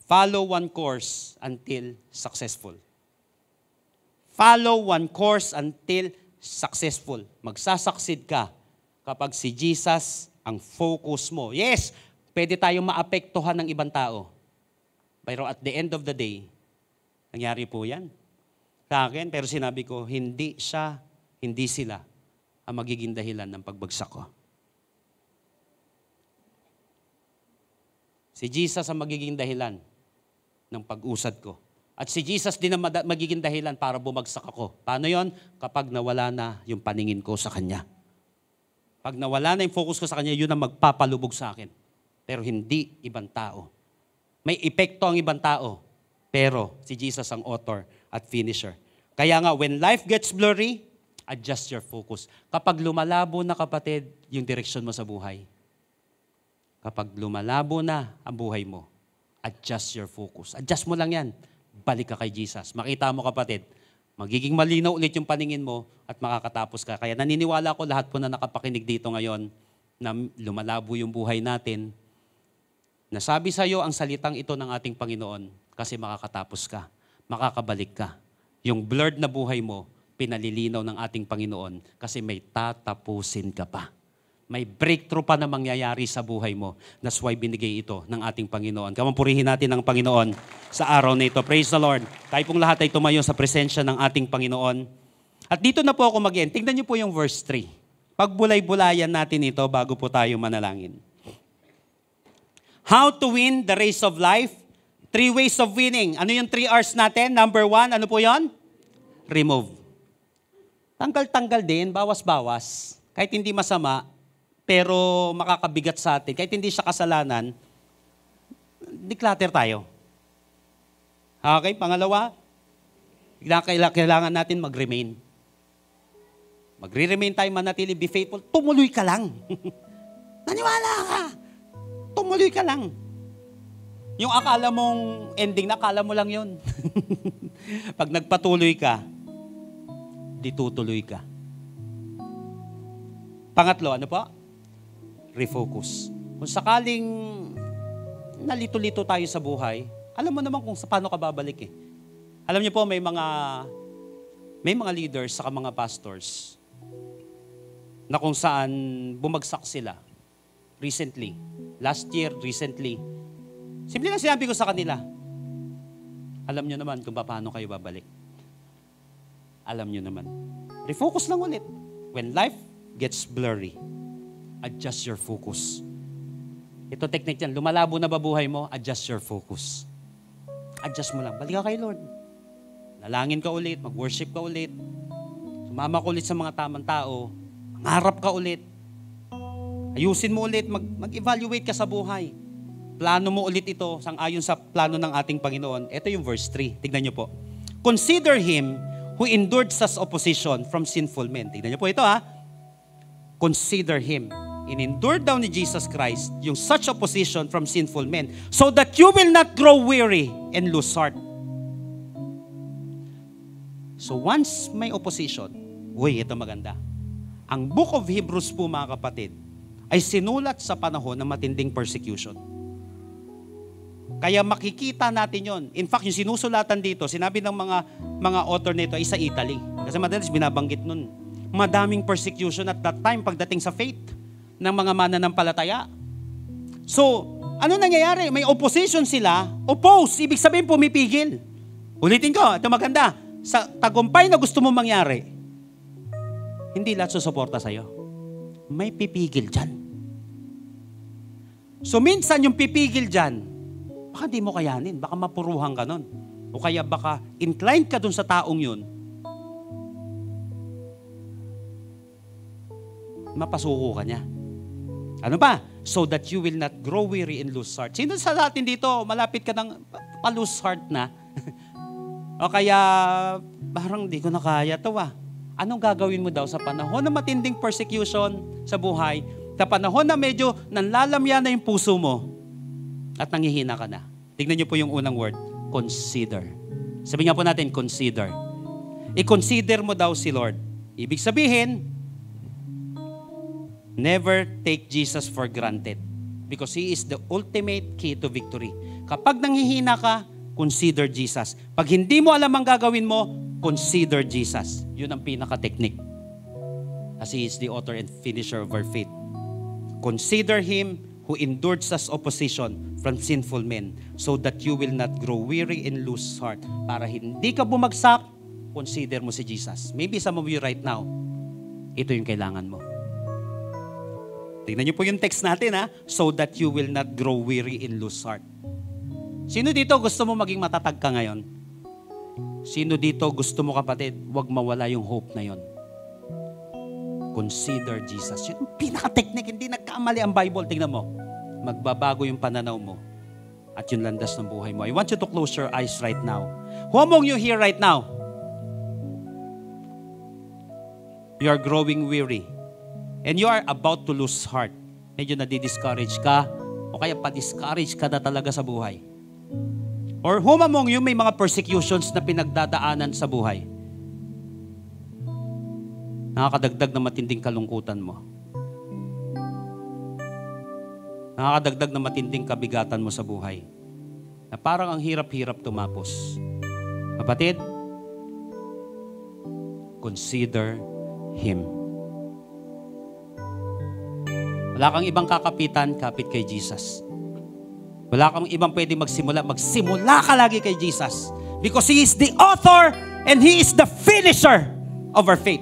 follow one course until successful. Follow one course until successful. Magsasucceed ka kapag si Jesus ang focus mo. Yes, pwede tayong maapektuhan ng ibang tao. Pero at the end of the day, nangyari po yan sa akin. Pero sinabi ko, hindi sila ang magiging dahilan ng pagbagsak ko. Si Jesus ang magiging dahilan ng pag-usad ko. At si Jesus din ang magiging dahilan para bumagsak ako. Paano yon? Kapag nawala na yung paningin ko sa Kanya. Pag nawala na yung focus ko sa Kanya, yun ang magpapalubog sa akin. Pero hindi ibang tao. May epekto ang ibang tao, pero si Jesus ang author at finisher. Kaya nga, when life gets blurry, adjust your focus. Kapag lumalabo na, kapatid, yung direksyon mo sa buhay. Kapag lumalabo na ang buhay mo, adjust your focus. Adjust mo lang yan. Balik ka kay Jesus. Makita mo, kapatid, magiging malinaw ulit yung paningin mo at makakatapos ka. Kaya naniniwala ko lahat po na nakapakinig dito ngayon na lumalabo yung buhay natin. Nasabi sa iyo ang salitang ito ng ating Panginoon kasi makakatapos ka. Makakabalik ka. Yung blurred na buhay mo, pinalilinaw ng ating Panginoon kasi may tatapusin ka pa. May breakthrough pa na mangyayari sa buhay mo. That's why binigay ito ng ating Panginoon. Purihin natin ang Panginoon sa araw na ito. Praise the Lord. Tayo pong lahat ay tumayo sa presensya ng ating Panginoon. At dito na po ako mag-end. Tingnan niyo po yung verse 3. Pagbulay-bulayan natin ito bago po tayo manalangin. How to win the race of life? 3 ways of winning. Ano yung 3 R's natin? Number 1, ano po yon? Remove. Tanggal-tanggal din, bawas-bawas. Kahit hindi masama, pero makakabigat sa atin. Kahit hindi siya kasalanan, declutter tayo. Okay, pangalawa, kailangan natin mag-remain. Magre-remain tayo, manatili, be faithful. Tumuloy ka lang. Naniwala ka. Tumuloy ka lang. Yung akala mong ending, akala mo lang yun. Pag nagpatuloy ka, di tutuloy ka. Pangatlo, ano po? Refocus. Kung sakaling nalito-lito tayo sa buhay, alam mo naman kung paano ka babalik eh. Alam niyo po, may mga leaders saka mga pastors na kung saan bumagsak sila recently. Last year, recently. Simple lang sinabi ko sa kanila, alam niyo naman kung paano kayo babalik. Alam niyo naman. Refocus lang ulit. When life gets blurry, adjust your focus. Ito technique yan. Lumalabo na ba buhay mo? Adjust your focus. Adjust mo lang. Balik ka kay Lord. Nalangin ka ulit, mag-worship ka ulit. Sumama ka ulit sa mga tamang tao. Mangarap ka ulit. Ayusin mo ulit, mag-evaluate ka sa buhay. Plano mo ulit ito sang-ayon sa plano ng ating Panginoon. Ito yung verse 3. Tignan niyo po. Consider Him who endured such opposition from sinful men. Tignan niyo po ito ha. Consider Him. In-endured daw ni Jesus Christ yung such opposition from sinful men so that you will not grow weary and lose heart. So once may opposition, ito maganda. Ang Book of Hebrews po mga kapatid, ay sinulat sa panahon ng matinding persecution. Kaya makikita natin yon. In fact, yung sinusulatan dito, sinabi ng mga author nito ay sa Italy. Kasi madalas binabanggit nun. Madaming persecution at that time pagdating sa faith ng mga mananampalataya. So, ano nangyayari? May opposition sila. Oppose, ibig sabihin pumipigil. Ulitin ko, ito maganda. Sa tagumpay na gusto mong mangyari, hindi lahat susuporta sa'yo. May pipigil dyan. So minsan yung pipigil dyan, baka di mo kayanin, baka mapuruhan ka nun. O kaya baka inclined ka dun sa taong yun, mapasuko ka niya. Ano ba? So that you will not grow weary and lose heart. Sino sa atin dito, malapit ka ng pa-lose heart na? O kaya, parang di ko na kaya ito Anong gagawin mo daw sa panahon ng matinding persecution sa buhay, sa panahon na medyo nanlalamya na yung puso mo at nanghihina ka na? Tignan niyo po yung unang word, consider. Sabi nga po natin, consider. I-consider mo daw si Lord. Ibig sabihin, never take Jesus for granted because He is the ultimate key to victory. Kapag nanghihina ka, consider Jesus. Pag hindi mo alam ang gagawin mo, consider Jesus. Yun ang pinaka-technique. As He is the author and finisher of our faith. Consider Him who endured such opposition from sinful men so that you will not grow weary and lose heart. Para hindi ka bumagsak, consider mo si Jesus. Maybe some of you right now, ito yung kailangan mo. Tingnan niyo po yung text natin so that you will not grow weary and lose heart. Sino dito gusto mo maging matatag ka ngayon? Sino dito gusto mo kapatid, huwag mawala yung hope na yon? Consider Jesus. Yun yung pinaka-technique, hindi nagkamali ang Bible. Tingnan mo, magbabago yung pananaw mo at yung landas ng buhay mo. I want you to close your eyes right now. Who among you here right now? You are growing weary. And you are about to lose heart. Medyo nadi-discourage ka, o kaya pa-discourage ka na talaga sa buhay. Or whom among you may mga persecutions na pinagdadaanan sa buhay? Nakakadagdag na matinding kalungkutan mo. Nakakadagdag na matinding kabigatan mo sa buhay. Na parang ang hirap-hirap tumapos. Kapatid, consider Him. Wala kang ibang kakapitan, kapit kay Jesus. Wala kang ibang pwede magsimula. Magsimula ka lagi kay Jesus. Because He is the author and He is the finisher of our faith.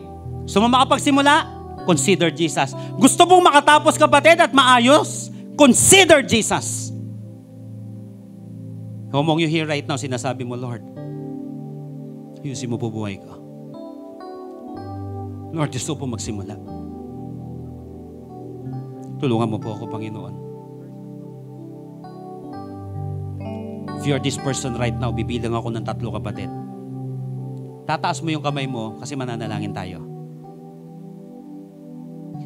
So makapagsimula, consider Jesus. Gusto mong makatapos, kapatid, at maayos? Consider Jesus. Kung among you here right now, sinasabi mo, Lord, ayusin mo po buhay ko. Lord, gusto po magsimula. Tulungan mo po ako, Panginoon. If you are this person right now, bibilang ako ng 3, kapatid. Tataas mo yung kamay mo kasi mananalangin tayo.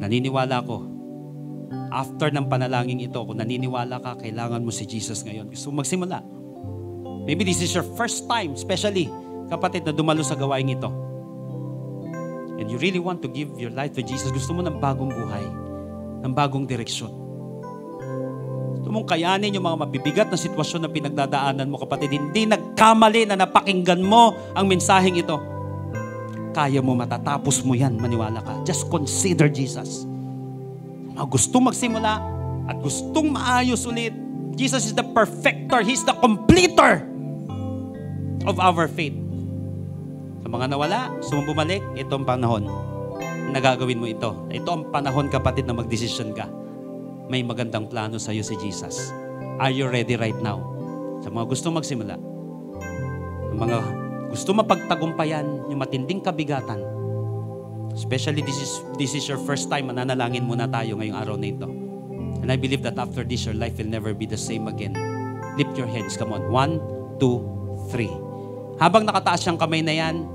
Naniniwala ko, after ng panalangin ito, kung naniniwala ka, kailangan mo si Jesus ngayon. Gusto mo magsimula. Maybe this is your first time, especially, kapatid, na dumalo sa gawain ito. And you really want to give your life to Jesus. Gusto mo ng bagong buhay, ng bagong direksyon. Gusto mong kayanin yung mga mabibigat na sitwasyon na pinagdadaanan mo, kapatid. Hindi nagkamali na napakinggan mo ang mensaheng ito. Kaya mo, matatapos mo yan, maniwala ka. Just consider Jesus. Gustong magsimula at gustong maayos ulit. Jesus is the perfecter. He's the completer of our faith. Sa mga nawala, bumalik, ito ang panahon. Nagagawin mo ito. Ito ang panahon, kapatid, na magdesisyon ka. May magandang plano sa iyo si Jesus. Are you ready right now? Sa mga gustong magsimula, sa mga gustong mapagtagumpayan yung matinding kabigatan, especially this is your first time, mananalangin muna tayo ngayong araw na ito. And I believe that after this, your life will never be the same again. Lift your hands, come on. 1, 2, 3. Habang nakataas yung kamay na yan,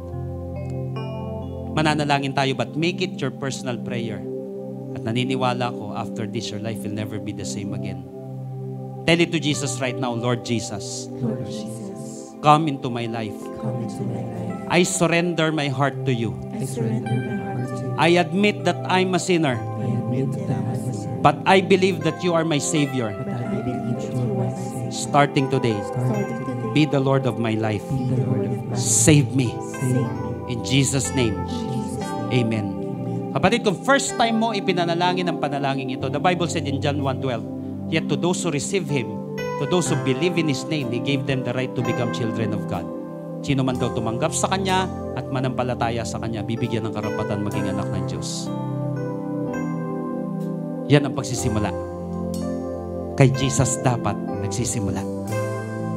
mananalangin tayo, but make it your personal prayer. At naniniwala ko, after this, your life will never be the same again. Tell it to Jesus right now, Lord Jesus. Lord Jesus, Come into my life. come into my life. I surrender my heart to you. I surrender my heart to you. I admit that I'm a sinner, I admit that I am a sinner, but I believe that you are my Savior. but I believe that you are my Savior. Starting today, Starting today, be the Lord of my life. be the Lord of my life. Save me. Save me. In Jesus' name, In Jesus' name. Amen. Kapatid, kung first time mo ipinanalangin ang panalangin ito, the Bible said in John 1:12, yet to those who receive Him, to those who believe in His name, He gave them the right to become children of God. Sino man daw tumanggap sa Kanya at manampalataya sa Kanya, bibigyan ng karapatan maging anak ng Diyos. Yan ang pagsisimula. Kay Jesus dapat nagsisimula.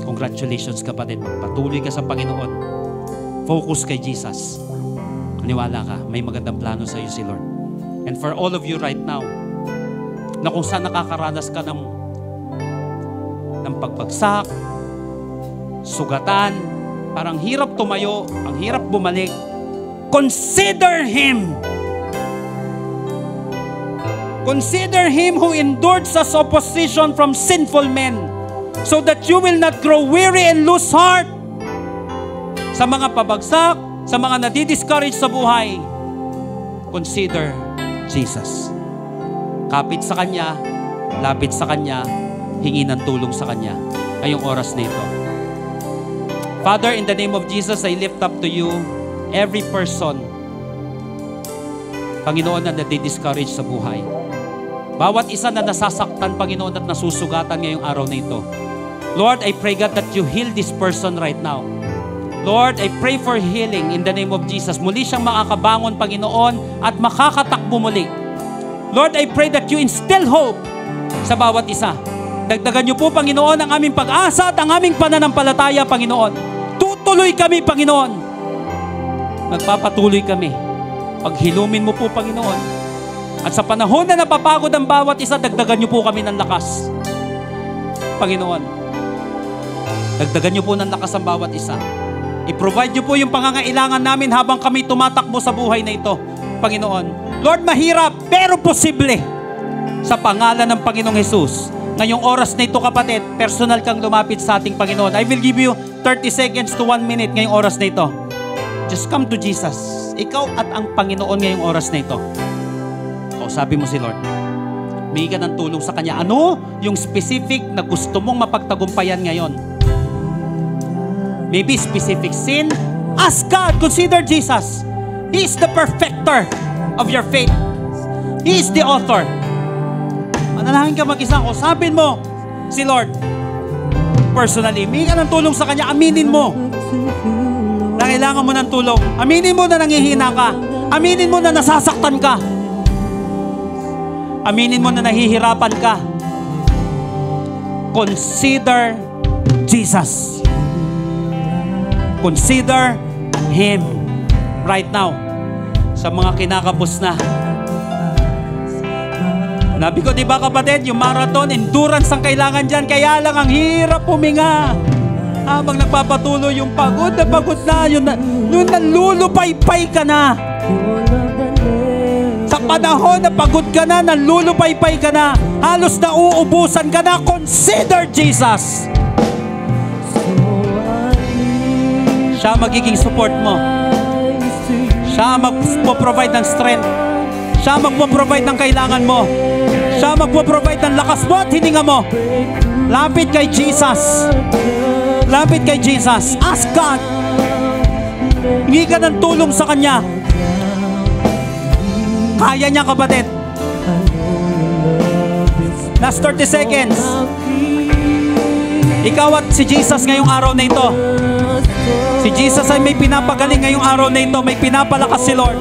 Congratulations, kapatid. Magpatuloy ka sa Panginoon. Focus kay Jesus. Maniwala ka, may magandang plano sa iyo si Lord. And for all of you right now, na kung saan nakakaranas ka ng pagbagsak, sugatan, parang hirap tumayo, ang hirap bumalik, consider Him. Consider Him who endured such opposition from sinful men, so that you will not grow weary and lose heart. Sa mga pabagsak, sa mga nadi-discourage sa buhay, consider Jesus. Kapit sa Kanya, lapit sa Kanya, hingi ng tulong sa Kanya ngayong oras na ito. Father, in the name of Jesus, I lift up to you every person, Panginoon, na nadi-discourage sa buhay. Bawat isa na nasasaktan, Panginoon, at nasusugatan ngayong araw na ito. Lord, I pray, God, that you heal this person right now. Lord, I pray for healing in the name of Jesus. Muli siyang makakabangon, Panginoon, at makakatakbo muli. Lord, I pray that you instill hope sa bawat isa. Dagdagan niyo po, Panginoon, ang aming pag-asa at ang aming pananampalataya, Panginoon. Tutuloy kami, Panginoon. Magpapatuloy kami. Paghilumin mo po, Panginoon. At sa panahon na napapagod ang bawat isa, dagdagan niyo po kami ng lakas. Panginoon, Dagdagan niyo po ng lakas ang bawat isa. I-provide niyo po yung pangangailangan namin habang kami tumatakbo sa buhay na ito, Panginoon. Lord, mahirap, pero posible. Sa pangalan ng Panginoong Jesus. Ngayong oras na ito, kapatid, personal kang lumapit sa ating Panginoon. I will give you 30 seconds to 1 minute ngayong oras na ito. Just come to Jesus. Ikaw at ang Panginoon ngayong oras na ito. Sabi mo si Lord. Humingi ka ng tulong sa Kanya. Ano yung specific na gusto mong mapagtagumpayan ngayon? Maybe specific sin. Ask God. Consider Jesus. He is the perfecter of your faith. He is the author. Manalangin ka mag-isa. Sabihin mo si Lord. Personally, humingi ka ng tulong sa Kanya. Aminin mo na kailangan mo ng tulong. Aminin mo na nangihina ka. Aminin mo na nasasaktan ka. Aminin mo na nahihirapan ka. Consider Jesus. Consider Him right now. Sa mga kinakapos na. Nabi ko, di ba kapatid, yung marathon, endurance ang kailangan dyan. Kaya lang ang hirap huminga. Habang nagpapatuloy yung pagod na, yung nalulupaypay ka na. Sa panahon na pagod ka na, nalulupaypay ka na, halos nauubusan ka na, consider Jesus. Siya magiging support mo. Siya magpo-provide ng strength. Siya magpo-provide ng kailangan mo. Siya magpo-provide ng lakas mo at hininga mo. Lapit kay Jesus. Lapit kay Jesus. Ask God. Hingi ka ng tulong sa Kanya. Kaya niya, kapatid. Last 30 seconds. Ikaw at si Jesus ngayong araw na ito. Si Jesus ay may pinapagaling ngayong araw na ito. May pinapalakas si Lord.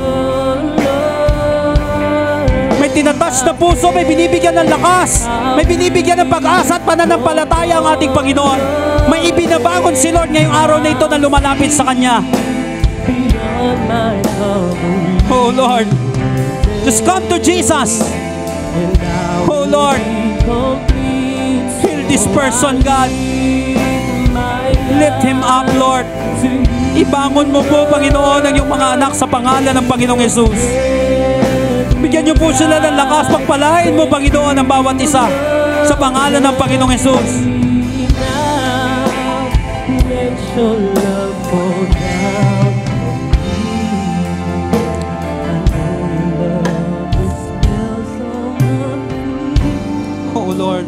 May tinatouch na puso. May binibigyan ng lakas. May binibigyan ng pag-asa at pananampalataya ang ating Panginoon. May ibinabangon si Lord ngayong araw na ito na lumalapit sa Kanya. Oh Lord, just come to Jesus. Oh Lord, heal this person, God. Lift him up, Lord. Ibangon mo po, Panginoon, ang iyong mga anak sa pangalan ng Panginoong Jesus. Bigyan niyo po sila ng lakas. Pagpalain mo, Panginoon, ang bawat isa sa pangalan ng Panginoong Jesus. Oh Lord.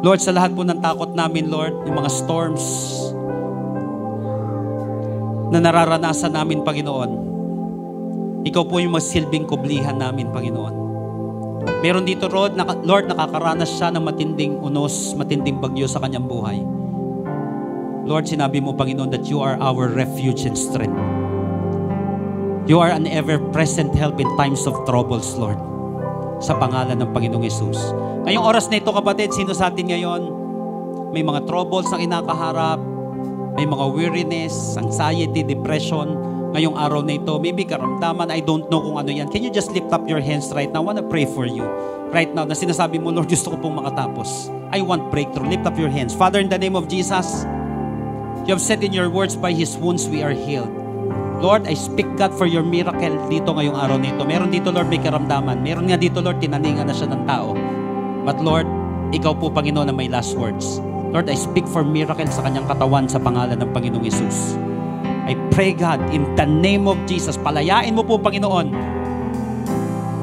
Lord, sa lahat po ng takot namin, Lord, yung mga storms na nararanasan namin, Panginoon, Ikaw po yung masilbing kublihan namin, Panginoon. Meron dito, Lord, nakakaranas siya ng matinding unos, matinding bagyo sa kanyang buhay. Lord, sinabi mo, Panginoon, that you are our refuge and strength. You are an ever-present help in times of troubles, Lord. Sa pangalan ng Panginoong Yesus. Ngayong oras na ito, kapatid, sino sa atin ngayon may mga troubles na kinakaharap, may mga weariness, anxiety, depression, ngayong araw na ito, maybe karamdaman, I don't know kung ano yan. Can you just lift up your hands right now? I want to pray for you. Right now, na sinasabi mo, Lord, gusto ko pong makatapos. I want breakthrough. Lift up your hands. Father, in the name of Jesus, you have said in your words, by His wounds we are healed. Lord, I speak, God, for your miracle dito ngayong araw na ito. Meron dito, Lord, may karamdaman. Meron nga dito, Lord, tinaningan na siya ng tao. But Lord, Ikaw po, Panginoon, na may last words. Lord, I speak for miracle sa kanyang katawan sa pangalan ng Panginoong Yesus. I pray, God, in the name of Jesus, palayain mo po, Panginoon,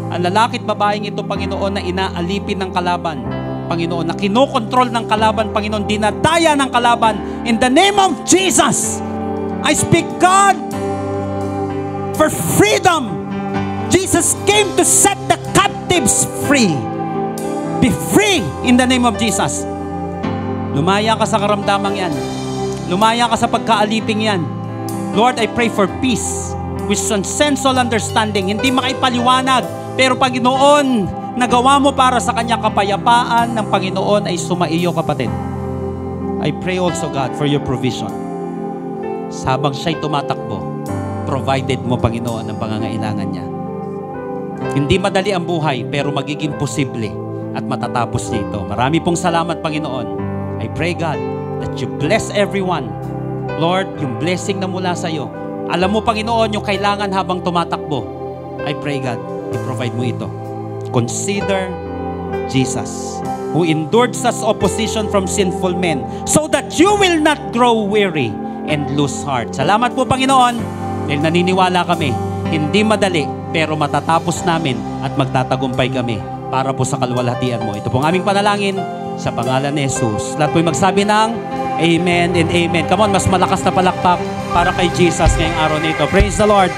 ang lalaki at babaeng ito, Panginoon, na inaalipin ng kalaban, Panginoon, na kinokontrol ng kalaban, Panginoon, dinadaya ng kalaban. In the name of Jesus, I speak, God, for freedom. Jesus came to set the captives free. Be free in the name of Jesus. Lumaya ka sa karamdamang yan. Lumaya ka sa pagkaaliping yan. Lord, I pray for peace which transcends all understanding. Hindi makaipaliwanag, pero Panginoon, nagawa mo para sa kanya kapayapaan ng Panginoon ay sumaiyo, kapatid. I pray also, God, for your provision. Habang siya'y tumatakbo, provided mo, Panginoon, ang pangangailangan niya. Hindi madali ang buhay, pero magiging posible at matatapos niya ito. Marami pong salamat, Panginoon. I pray, God, that you bless everyone. Lord, yung blessing na mula sa iyo. Alam mo, Panginoon, yung kailangan habang tumatakbo. I pray, God, i-provide mo ito. Consider Jesus, who endured such opposition from sinful men, so that you will not grow weary and lose heart. Salamat po, Panginoon, dahil naniniwala kami, hindi madali, pero matatapos namin at magtatagumpay kami para po sa kalwalhatian mo. Ito pong aming panalangin sa pangalan ni Jesus. Lahat po'y magsabi ng Amen and Amen. Come on, mas malakas na palakpak para kay Jesus ngayong araw nito. Praise the Lord.